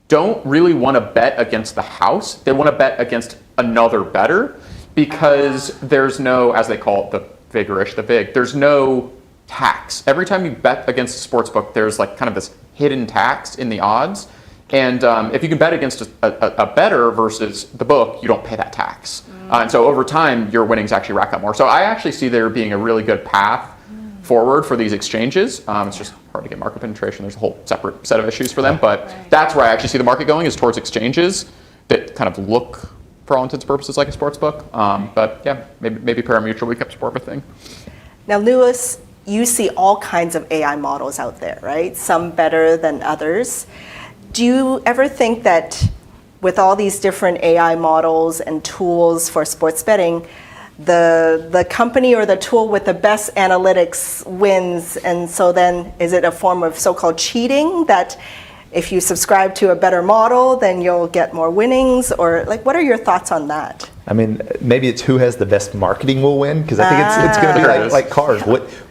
don't really want to bet against the house. They want to bet against another bettor, because there's no, as they call it, the VIG, there's no tax. Every time you bet against a sports book, there's like kind of this hidden tax in the odds. And if you can bet against a bettor versus the book, you don't pay that tax. And so over time, your winnings actually rack up more. So I actually see there being a really good path forward for these exchanges. It's just hard to get market penetration. There's a whole separate set of issues for them. But that's where I actually see the market going, is towards exchanges that kind of look for all intents and purposes like a sports book. But yeah, maybe pari-mutuel becomes more of a thing. Now, Lewis, you see all kinds of AI models out there, right? Some better than others. Do you ever think that with all these different AI models and tools for sports betting, the company or the tool with the best analytics wins, and so then is it a form of so-called cheating that if you subscribe to a better model, then you'll get more winnings? Or like, what are your thoughts on that? I mean, maybe it's who has the best marketing will win, because I think it's going to be like cars.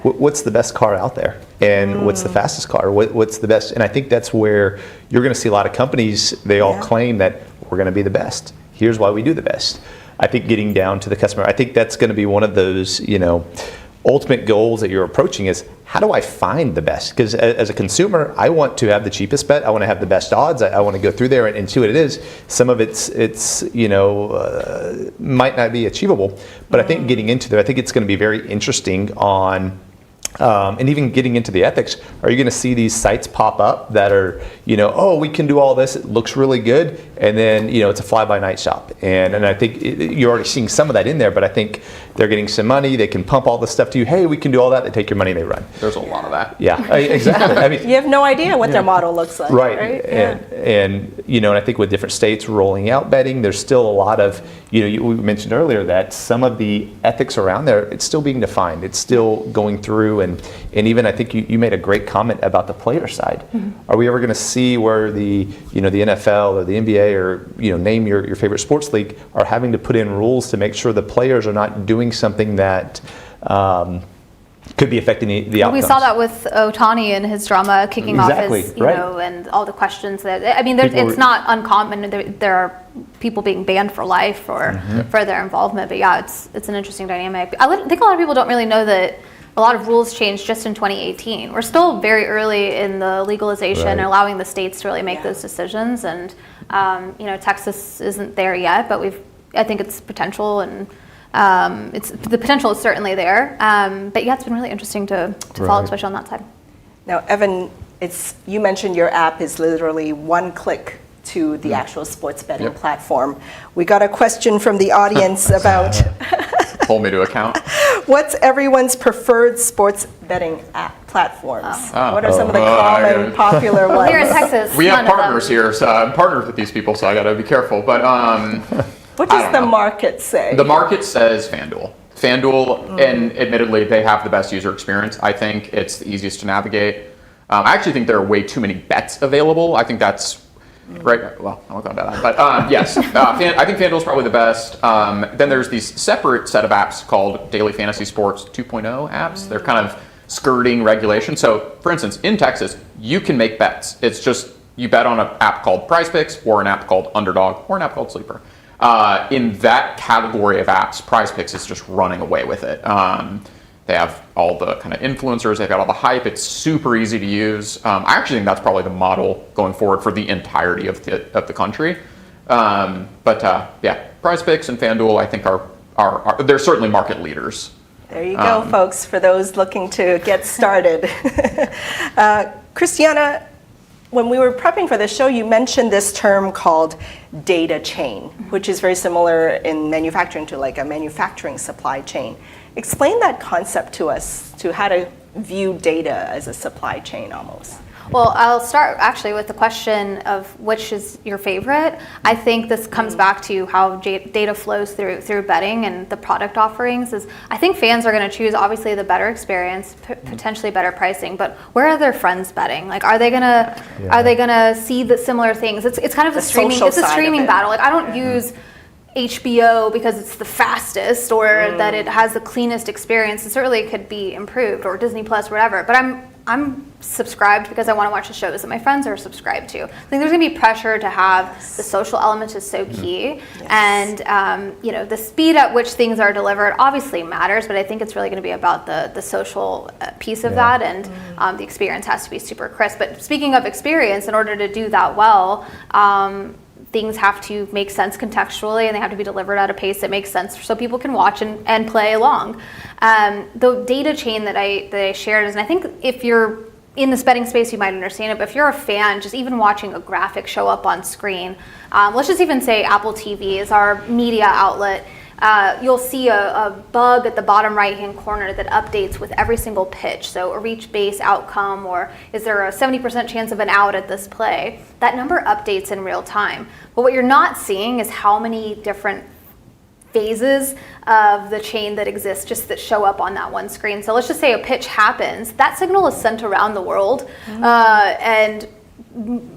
What's the best car out there, and what's the fastest car? What's the best? And I think that's where you're going to see a lot of companies. They all claim that we're going to be the best. Here's why we do the best. I think getting down to the customer, I think that's going to be one of those, ultimate goals that you're approaching is, how do I find the best? Because as a consumer, I want to have the cheapest bet. I want to have the best odds. I want to go through there and see what it is. Some of it's might not be achievable, but I think getting into there, I think it's going to be very interesting on. And even getting into the ethics, are you going to see these sites pop up that are, oh, we can do all this, it looks really good, and then, it's a fly-by-night shop. And I think you're already seeing some of that in there, but I think they're getting some money, they can pump all this stuff to you, hey, we can do all that, they take your money, they run. There's a lot of that. Yeah, exactly. I mean, You have no idea what their model looks like, right? And I think with different states rolling out betting, there's still a lot of, we mentioned earlier that some of the ethics around there, it's still being defined. It's still going through, and even I think you made a great comment about the player side. Are we ever going to see where the NFL or the NBA or name your favorite sports league are having to put in rules to make sure the players are not doing something that could be affecting the outcomes? We saw that with Ohtani and his drama kicking off his, and all the questions that, I mean, it's not uncommon. There are people being banned for life or for their involvement, but yeah, it's an interesting dynamic. I think a lot of people don't really know that a lot of rules changed just in 2018. We're still very early in the legalization and allowing the states to really make those decisions. And Texas isn't there yet, but I think it's potential, and the potential is certainly there. But yeah, it's been really interesting to follow, especially on that side. Now, Evan, you mentioned your app is literally one click to the actual sports betting platform. We got a question from the audience about Hold me to account. what's everyone's preferred sports betting app platforms? What are some of the common, popular ones? Here in Texas, We have none of them. partners here, so I'm partnered with these people, so I got to be careful. But What does the market say? the market says FanDuel. FanDuel, and admittedly, they have the best user experience. I think it's the easiest to navigate. I actually think there are way too many bets available. I think that's right. Well, I won't go into that. But yes, I think FanDuel is probably the best. Then there's these separate set of apps called Daily Fantasy Sports 2.0 apps. They're kind of skirting regulation. So, for instance, in Texas, you can make bets. It's just you bet on an app called PrizePicks or an app called Underdog or an app called Sleeper. In that category of apps, PrizePicks is just running away with it. They have all the kind of influencers, they've got all the hype, it's super easy to use. I actually think that's probably the model going forward for the entirety of the country. Yeah, PrizePicks and FanDuel I think are they're certainly market leaders. There you go, folks, for those looking to get started. Christiana, when we were prepping for this show, you mentioned this term called data chain, which is very similar in manufacturing to like a manufacturing supply chain. Explain that concept to us, to how to view data as a supply chain almost. Well, I'll start actually with the question of which is your favorite. I think this comes back to how data flows through betting and the product offerings. I think fans are going to choose obviously the better experience, potentially better pricing. But where are their friends betting? Like, are they gonna see the similar things? It's kind of the streaming. It's a streaming battle. Like, I don't use HBO because it's the fastest or that it has the cleanest experience. It certainly could be improved, or Disney Plus, whatever. But I'm subscribed because I want to watch the shows that my friends are subscribed to. I think there's going to be pressure to have the social element is so key, and the speed at which things are delivered obviously matters. But I think it's really going to be about the social piece of that, and the experience has to be super crisp. But speaking of experience, in order to do that well, things have to make sense contextually, and they have to be delivered at a pace that makes sense so people can watch and play along. The data chain that I shared is, and I think if you're in this betting space, you might understand it, but if you're a fan, just even watching a graphic show up on screen, let's just even say Apple TV is our media outlet. You'll see a bug at the bottom right-hand corner that updates with every single pitch. So a reach base outcome, or is there a 70% chance of an out at this play? That number updates in real time. But what you're not seeing is how many different phases of the chain that exist just that show up on that one screen. So let's just say a pitch happens. That signal is sent around the world and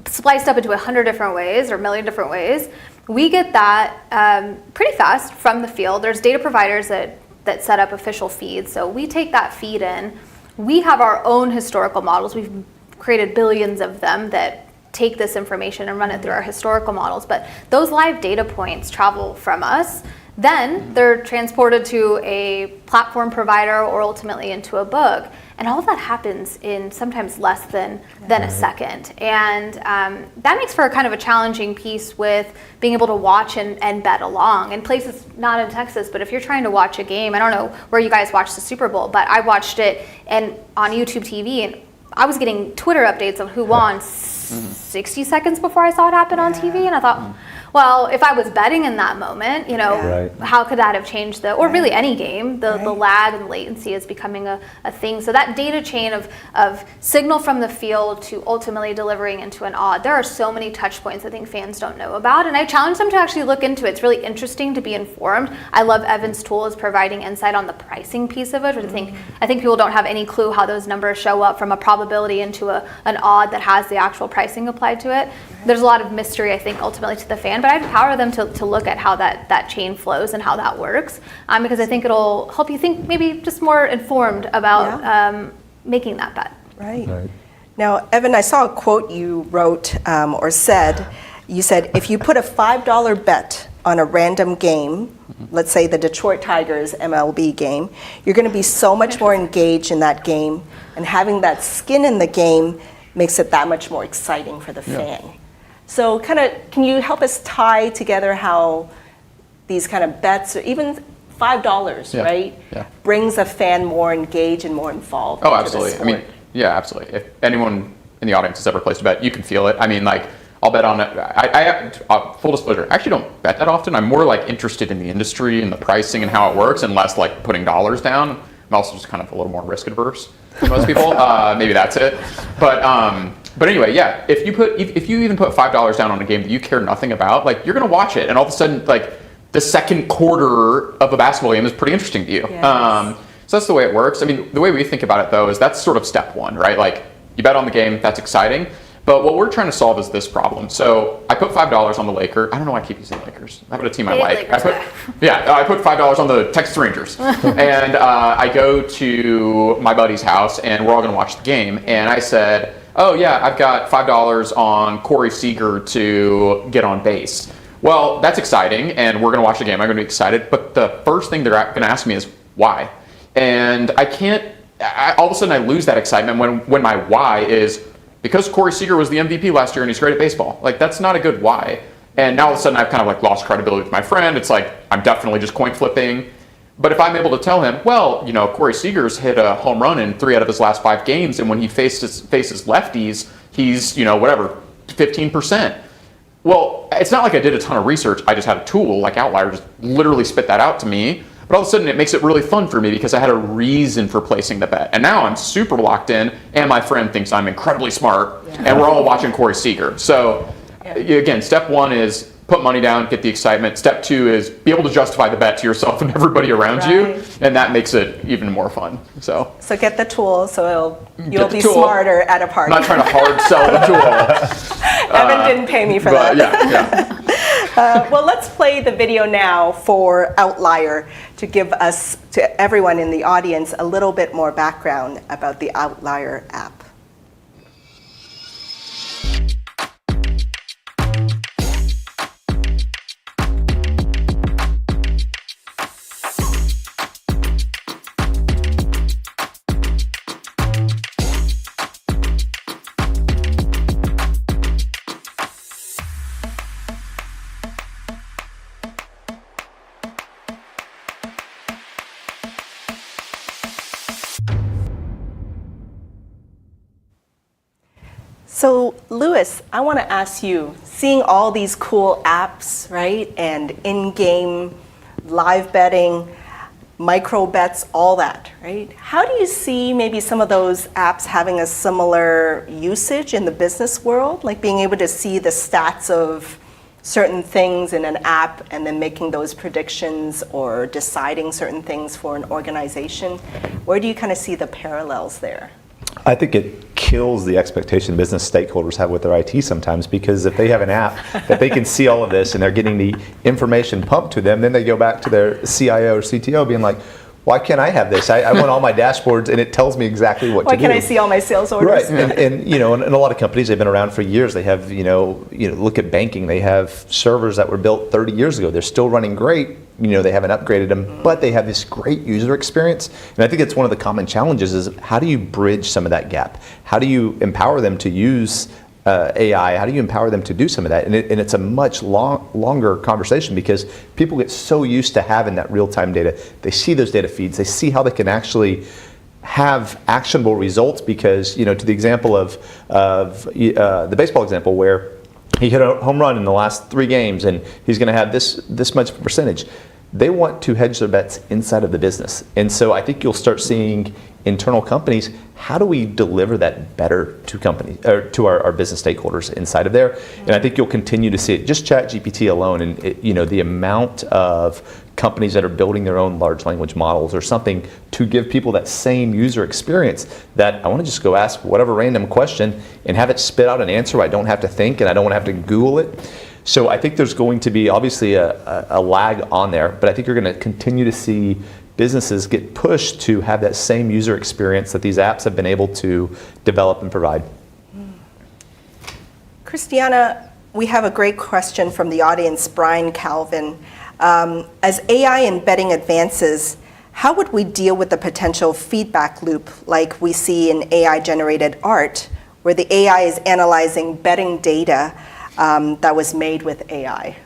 spliced up into 100 different ways or a million different ways. We get that pretty fast from the field. There's data providers that set up official feeds. So we take that feed in. We have our own historical models. We've created billions of them that take this information and run it through our historical models. But those live data points travel from us. Then they're transported to a platform provider or ultimately into a book. And all of that happens in sometimes less than a second. And that makes for a kind of a challenging piece with being able to watch and bet along. In places not in Texas, but if you're trying to watch a game, I don't know where you guys watched the Super Bowl, but I watched it and on YouTube TV, and I was getting Twitter updates on who won 60 seconds before I saw it happen on TV. And I thought, well, if I was betting in that moment, how could that have changed or really any game, the lag and latency is becoming a thing. So that data chain of signal from the field to ultimately delivering into an odd, there are so many touch points I think fans don't know about. And I challenge them to actually look into it. It's really interesting to be informed. I love Evan's tool is providing insight on the pricing piece of it. I think people don't have any clue how those numbers show up from a probability into an odd that has the actual pricing applied to it. There's a lot of mystery, I think, ultimately to the fan, but I empower them to look at how that chain flows and how that works, because I think it'll help you think maybe just more informed about making that bet. Right. Now, Evan, I saw a quote you wrote or said. You said, if you put a $5 bet on a random game, let's say the Detroit Tigers MLB game, you're going to be so much more engaged in that game, and having that skin in the game makes it that much more exciting for the fan. So can you help us tie together how these kind of bets, or even $5, right, brings a fan more engaged and more involved? Oh, absolutely. I mean, absolutely. If anyone in the audience has ever placed a bet, you can feel it. I mean, like, I'll bet on it. I full disclosure, I actually don't bet that often. I'm more like interested in the industry and the pricing and how it works, and less like putting dollars down. I'm also just kind of a little more risk adverse than most people. Maybe that's it. But anyway, if you even put $5 down on a game that you care nothing about, like, you're gonna watch it, and all of a sudden, like, the second quarter of a basketball game is pretty interesting to you. Yes. So that's the way it works. I mean, the way we think about it though is that's sort of step one, right? Like, you bet on the game, that's exciting. But what we're trying to solve is this problem. So I put $5 on the Lakers. I don't know why I keep using Lakers. I put a team I like. I put $5 on the Texas Rangers. And I go to my buddy's house, and we're all going to watch the game. And I said, oh yeah, I've got $5 on Corey Seager to get on base. Well, that's exciting, and we're going to watch the game. I'm going to be excited. But the first thing they're going to ask me is why. And all of a sudden I lose that excitement when my why is, because Corey Seager was the MVP last year and he's great at baseball. Like, that's not a good why. And now all of a sudden I've kind of like lost credibility with my friend. It's like, I'm definitely just coin flipping. But if I'm able to tell him, well, Corey Seager's hit a home run in 3 out of his last 5 games, and when he faces lefties, he's, 15%. Well, it's not like I did a ton of research. I just had a tool like Outlier just literally spit that out to me. But all of a sudden, it makes it really fun for me because I had a reason for placing the bet. And now I'm super locked in, and my friend thinks I'm incredibly smart, and we're all watching Corey Seager. So, again, step 1 is put money down, get the excitement. Step 2 is be able to justify the bet to yourself and everybody around you, and that makes it even more fun. So get the tool so you'll be smarter at a party. I'm not trying to hard sell the tool. Evan didn't pay me for that. Well, let's play the video now for Outlier to give us, to everyone in the audience, a little bit more background about the Outlier app. So, Louis, I want to ask you, seeing all these cool apps, right, and in-game live betting, micro bets, all that, right? How do you see maybe some of those apps having a similar usage in the business world, like being able to see the stats of certain things in an app and then making those predictions or deciding certain things for an organization? Where do you kind of see the parallels there? I think it kills the expectation business stakeholders have with their IT sometimes, because if they have an app that they can see all of this and they're getting the information pumped to them, then they go back to their CIO or CTO being like, why can't I have this? I want all my dashboards and it tells me exactly what to do. Why can't I see all my sales orders? Right, and you know, in a lot of companies, they've been around for years. They have, look at banking. They have servers that were built 30 years ago. They're still running great. They haven't upgraded them, but they have this great user experience. And I think it's one of the common challenges is how do you bridge some of that gap? How do you empower them to use AI? How do you empower them to do some of that? And it's a much longer conversation, because people get so used to having that real-time data. They see those data feeds. They see how they can actually have actionable results, because, to the example of the baseball example where he hit a home run in the last 3 games and he's going to have this much percentage. They want to hedge their bets inside of the business. And so I think you'll start seeing internal companies, how do we deliver that better to companies or to our business stakeholders inside of there? And I think you'll continue to see it. Just ChatGPT alone, and the amount of companies that are building their own large language models or something to give people that same user experience, that I want to just go ask whatever random question and have it spit out an answer. I don't have to think and I don't want to have to Google it. So I think there's going to be obviously a lag on there, but I think you're going to continue to see businesses get pushed to have that same user experience that these apps have been able to develop and provide. Christiana, we have a great question from the audience, Brian Calvin. As AI in betting advances, how would we deal with the potential feedback loop like we see in AI-generated art, where the AI is analyzing betting data that was made with AI?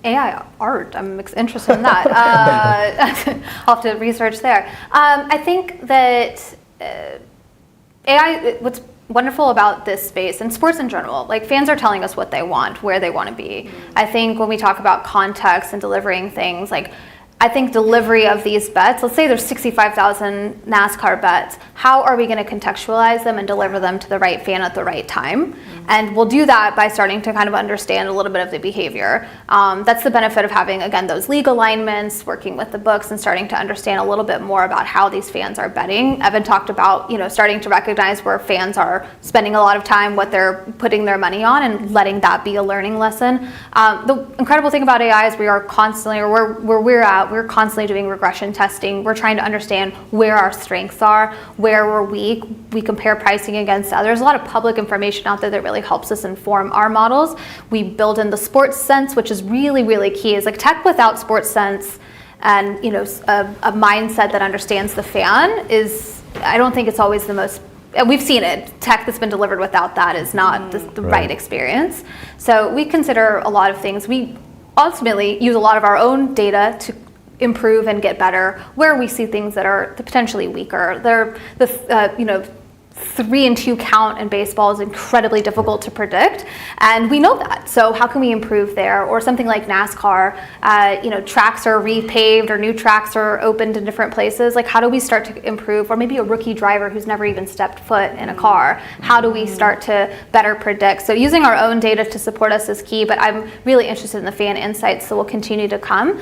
AI art, I'm interested in that. I'll have to research there. I think that AI, what's wonderful about this space and sports in general, like fans are telling us what they want, where they want to be. I think when we talk about context and delivering things, like I think delivery of these bets, let's say there's 65,000 NASCAR bets, how are we going to contextualize them and deliver them to the right fan at the right time? And we'll do that by starting to kind of understand a little bit of the behavior. That's the benefit of having, again, those league alignments, working with the books and starting to understand a little bit more about how these fans are betting. Evan talked about, starting to recognize where fans are spending a lot of time, what they're putting their money on, and letting that be a learning lesson. The incredible thing about AI is we are constantly, or where we're at, we're constantly doing regression testing. We're trying to understand where our strengths are, where we're weak. We compare pricing against others. There's a lot of public information out there that really helps us inform our models. We build in the sports sense, which is really, really key. Is like tech without sports sense and a mindset that understands the fan is, I don't think it's always the most, we've seen it, tech that's been delivered without that is not the right experience. So we consider a lot of things. We ultimately use a lot of our own data to improve and get better where we see things that are potentially weaker. They're 3-2 count in baseball is incredibly difficult to predict, and we know that. So how can we improve there? Or something like NASCAR, tracks are repaved or new tracks are opened in different places. Like how do we start to improve? Or maybe a rookie driver who's never even stepped foot in a car. How do we start to better predict? So using our own data to support us is key, but I'm really interested in the fan insights, so we'll continue to come.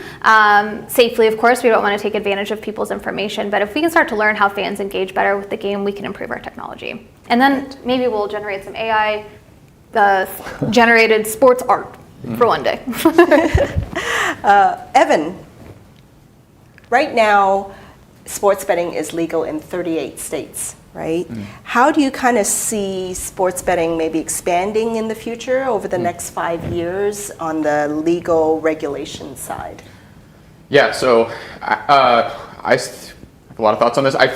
Safely, of course, we don't want to take advantage of people's information, but if we can start to learn how fans engage better with the game, we can improve our technology. And then maybe we'll generate some AI generated sports art for one day. Evan, right now, sports betting is legal in 38 states, right? How do you kind of see sports betting maybe expanding in the future over the next 5 years on the legal regulation side? Yeah, so I have a lot of thoughts on this. I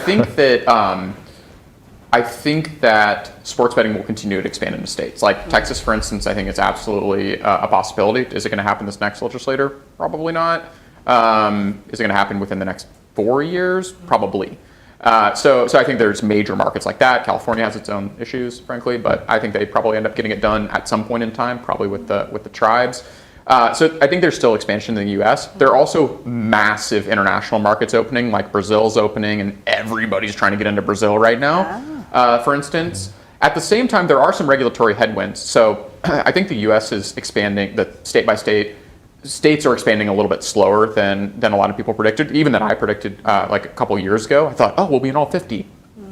think that sports betting will continue to expand into states. Like Texas, for instance, I think it's absolutely a possibility. Is it going to happen this next legislature? Probably not. Is it going to happen within the next 4 years? Probably. So I think there's major markets like that. California has its own issues, frankly, but I think they probably end up getting it done at some point in time, probably with the tribes. So I think there's still expansion in the U.S. There are also massive international markets opening, like Brazil's opening, and everybody's trying to get into Brazil right now, for instance. At the same time, there are some regulatory headwinds. So I think the U.S. is expanding, the state by state. States are expanding a little bit slower than a lot of people predicted, even that I predicted like a couple years ago. I thought, oh, we'll be in all 50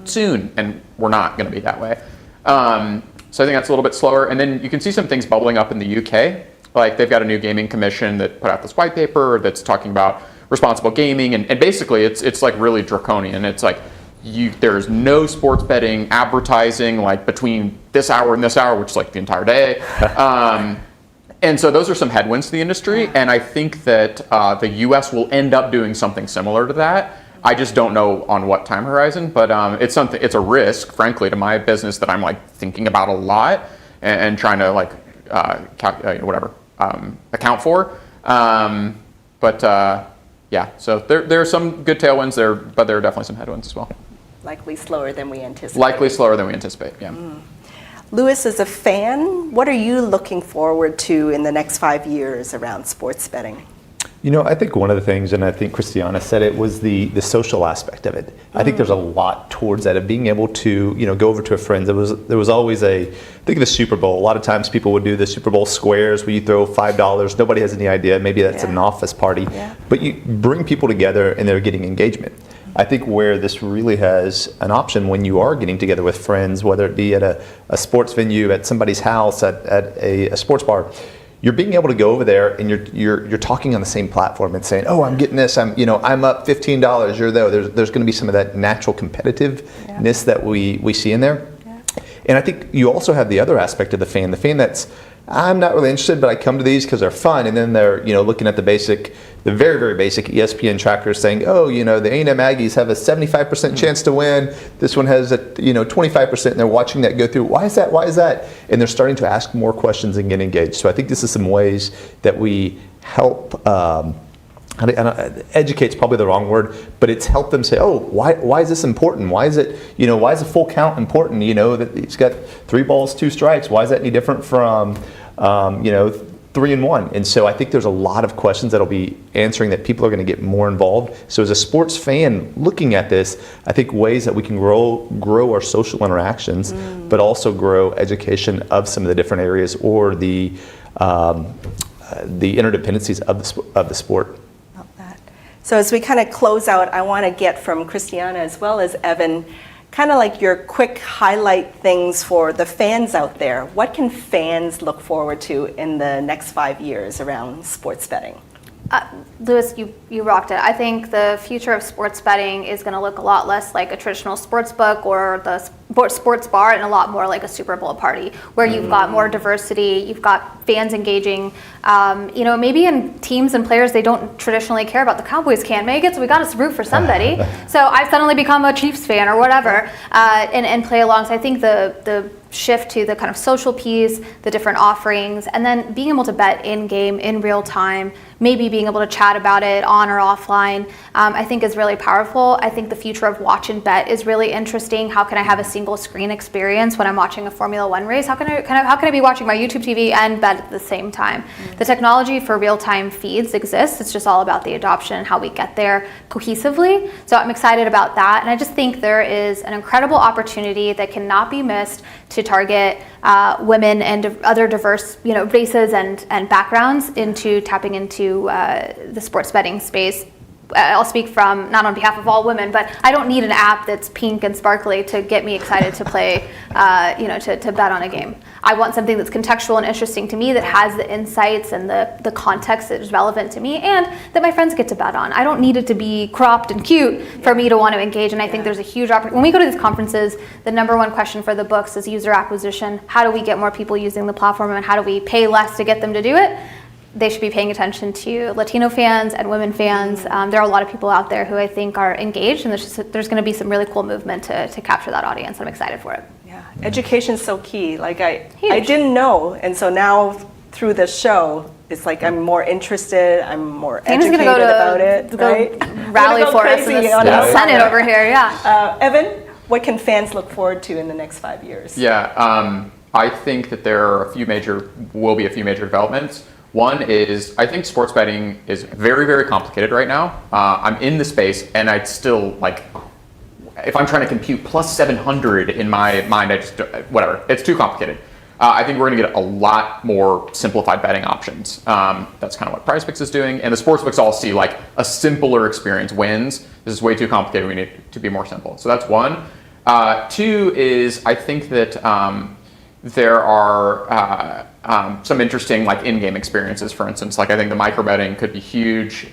soon, and we're not going to be that way. So I think that's a little bit slower. And then you can see some things bubbling up in the UK. Like they've got a new gaming commission that put out this white paper that's talking about responsible gaming, and basically it's like really draconian. It's like there's no sports betting advertising like between this hour and this hour, which is like the entire day. And so those are some headwinds to the industry, and I think that the U.S. will end up doing something similar to that. I just don't know on what time horizon, but it's a risk, frankly, to my business that I'm like thinking about a lot and trying to like account for. Yeah, so there are some good tailwinds there, but there are definitely some headwinds as well. Likely slower than we anticipate. Likely slower than we anticipate, yeah. Louis, as a fan, what are you looking forward to in the next 5 years around sports betting? You know, I think one of the things, and I think Christiana said it, was the social aspect of it. I think there's a lot towards that, of being able to, go over to a friend. There was always think of the Super Bowl. A lot of times people would do the Super Bowl squares where you throw $5. Nobody has any idea. Maybe that's an office party. Yeah. But you bring people together and they're getting engagement. I think where this really has an option when you are getting together with friends, whether it be at a sports venue, at somebody's house, at a sports bar, you're being able to go over there and you're talking on the same platform and saying, oh, I'm getting this, I'm up $15, you're there. There's going to be some of that natural competitiveness that we see in there. Yeah. And I think you also have the other aspect of the fan that's, I'm not really interested, but I come to these because they're fun. And then they're looking at the very, very basic ESPN trackers saying, oh, the A&M Aggies have a 75% chance to win. This one has a 25%, and they're watching that go through. Why is that? Why is that? And they're starting to ask more questions and get engaged. So I think this is some ways that we help. Educate's probably the wrong word, but it's helped them say, oh, why is this important? Why is it, why is a full count important? That he's got 3 balls, 2 strikes. Why is that any different from, 3 and 1? And so I think there's a lot of questions that'll be answering that people are going to get more involved. So as a sports fan looking at this, I think ways that we can grow our social interactions, but also grow education of some of the different areas or the interdependencies of the sport. So as we kind of close out, I want to get from Christiana as well as Evan, kind of like your quick highlight things for the fans out there. What can fans look forward to in the next 5 years around sports betting? Louis, you rocked it. I think the future of sports betting is going to look a lot less like a traditional sports book or the sports bar, and a lot more like a Super Bowl party, where you've got more diversity, you've got fans engaging. Maybe in teams and players, they don't traditionally care about the Cowboys can't make it, so we got to root for somebody. So I've suddenly become a Chiefs fan or whatever, and play along. So I think the shift to the kind of social piece, the different offerings, and then being able to bet in-game, in real time, maybe being able to chat about it on or offline, I think is really powerful. I think the future of watch and bet is really interesting. How can I have a single screen experience when I'm watching a Formula One race? How can I be watching my YouTube TV and bet at the same time? The technology for real-time feeds exists. It's just all about the adoption and how we get there cohesively. So I'm excited about that. And I just think there is an incredible opportunity that cannot be missed to target women and other diverse races and backgrounds into tapping into the sports betting space. I'll speak from not on behalf of all women, but I don't need an app that's pink and sparkly to get me excited to play, to bet on a game. I want something that's contextual and interesting to me, that has the insights and the context that is relevant to me, and that my friends get to bet on. I don't need it to be cropped and cute for me to want to engage, and I think there's a huge opportunity. When we go to these conferences, the number one question for the books is user acquisition. How do we get more people using the platform, and how do we pay less to get them to do it? They should be paying attention to Latino fans and women fans. There are a lot of people out there who I think are engaged, and there's going to be some really cool movement to capture that audience. I'm excited for it. Yeah, education's so key. Like I didn't know, and so now through this show, it's like I'm more interested, I'm more educated about it, right? rally go for us in crazy the on our Senate side. over here. Yeah. Evan, what can fans look forward to in the next 5 years? Yeah, I think that there are will be a few major developments. One is, I think sports betting is very, very complicated right now. I'm in the space, and I'd still if I'm trying to compute plus 700 in my mind, whatever, it's too complicated. I think we're going to get a lot more simplified betting options. That's kind of what PrizePicks is doing, and the sportsbooks all see a simpler experience wins. This is way too complicated. We need it to be more simple. So that's one. Two is, I think that there are some interesting in-game experiences. For instance, I think the micro betting could be huge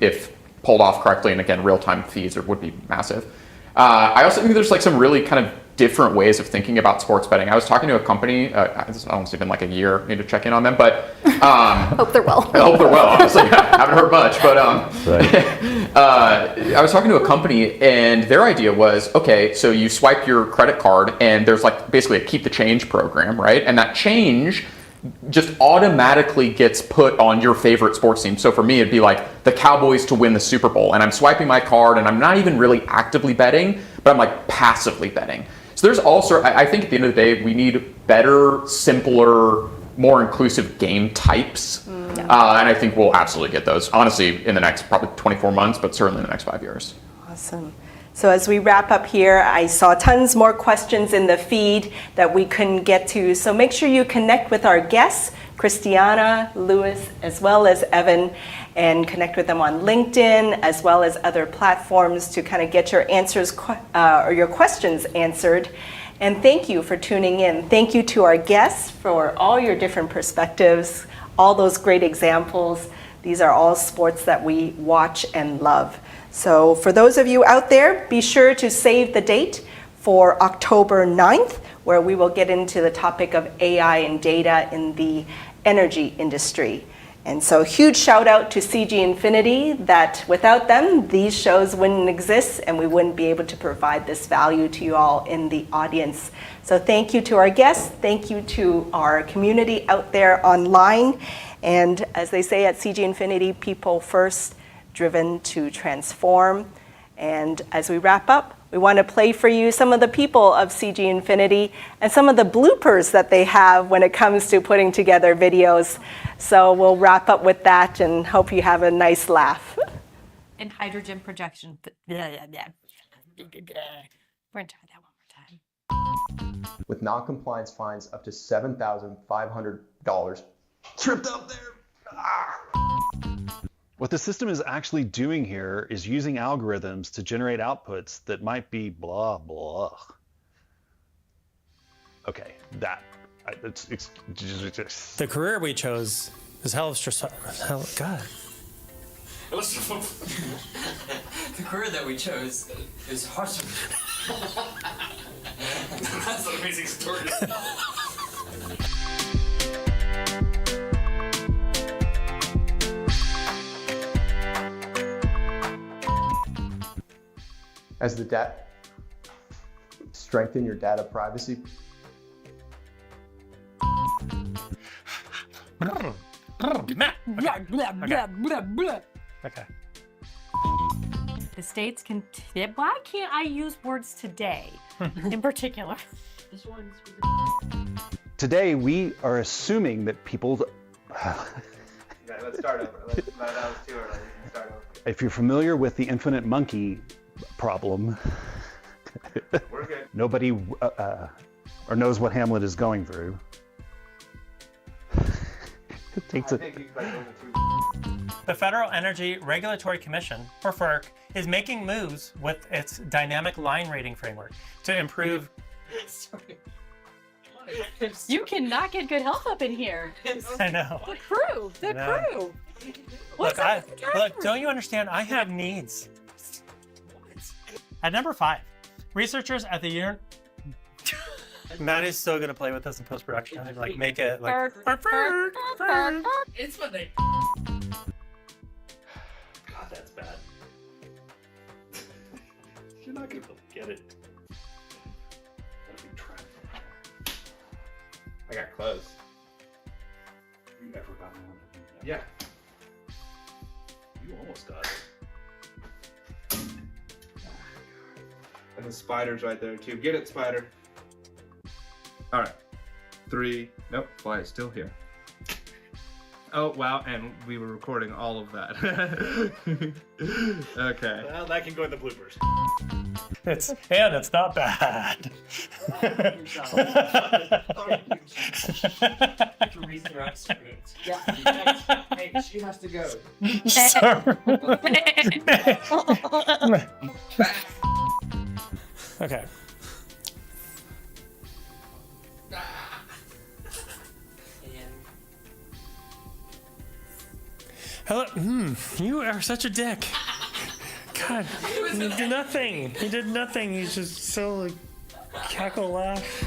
if pulled off correctly, and again, real-time feeds would be massive. I also think there's some really kind of different ways of thinking about sports betting. I was talking to a company, it's almost been a year, need to check in on them, but Hope they're well. I hope they're well, honestly. Haven't heard much, but I was talking to a company, and their idea was, okay, so you swipe your credit card, and there's basically a keep the change program, right? And that change just automatically gets put on your favorite sports team. So for me, it'd be the Cowboys to win the Super Bowl, and I'm swiping my card, and I'm not even really actively betting, but I'm passively betting. So there's also, I think at the end of the day, we need better, simpler, more inclusive game types. And I think we'll absolutely get those, honestly, in the next probably 24 months, but certainly in the next 5 years. Awesome. So as we wrap up here, I saw tons more questions in the feed that we couldn't get to. So make sure you connect with our guests, Christiana, Louis, as well as Evan, and connect with them on LinkedIn as well as other platforms to kind of get your answers or your questions answered. And thank you for tuning in. Thank you to our guests for all your different perspectives, all those great examples. These are all sports that we watch and love. So for those of you out there, be sure to save the date for October 9th, where we will get into the topic of AI and data in the energy industry. And so huge shout out to CG Infinity, that without them, these shows wouldn't exist and we wouldn't be able to provide this value to you all in the audience. So thank you to our guests. Thank you to our community out there online. And as they say at CG Infinity, people first, driven to transform. And as we wrap up, we want to play for you some of the people of CG Infinity and some of the bloopers that they have when it comes to putting together videos. So we'll wrap up with that and hope you have a nice laugh. And hydrogen projection. We're going to try that one more time. With non-compliance fines up to $7,500. Tripped up there. What the system is actually doing here is using algorithms to generate outputs that might be blah, blah. Okay, The career we chose is God. The career that we chose is awesome. That's an amazing story. As the strengthen your data privacy. Okay. The states can. Why can't I use words today in particular? This one's. Today, we are assuming that people. Let's start over. That was too early. Let's start over. If you're familiar with the infinite monkey problem, We're good. nobody or knows what Hamlet is going through. It takes I a. think you guys are too. The Federal Energy Regulatory Commission, or FERC, is making moves with its dynamic line rating framework to improve. Sorry. You cannot get good help up in here. I know. The crew. The No. crew. What's Look, up with the driver? don't you understand? I have needs. At number 5, researchers at the Maddie's still gonna play with this in post-production. Like make it like. It's when they. God, that's bad. You're not gonna be able to get it. That'd be trapped. I got close. You never got one. Yeah. You almost got it. And the spider's right there too. Get it, spider. All right. 3. Nope. Fly is still here. Oh, wow. And we were recording all of that. Okay. Well, that can go in the bloopers. It's not bad. Hey, she has to go. Okay. Hello. You are such a dick. God, you did nothing. He did nothing. He's just so like cackle laugh.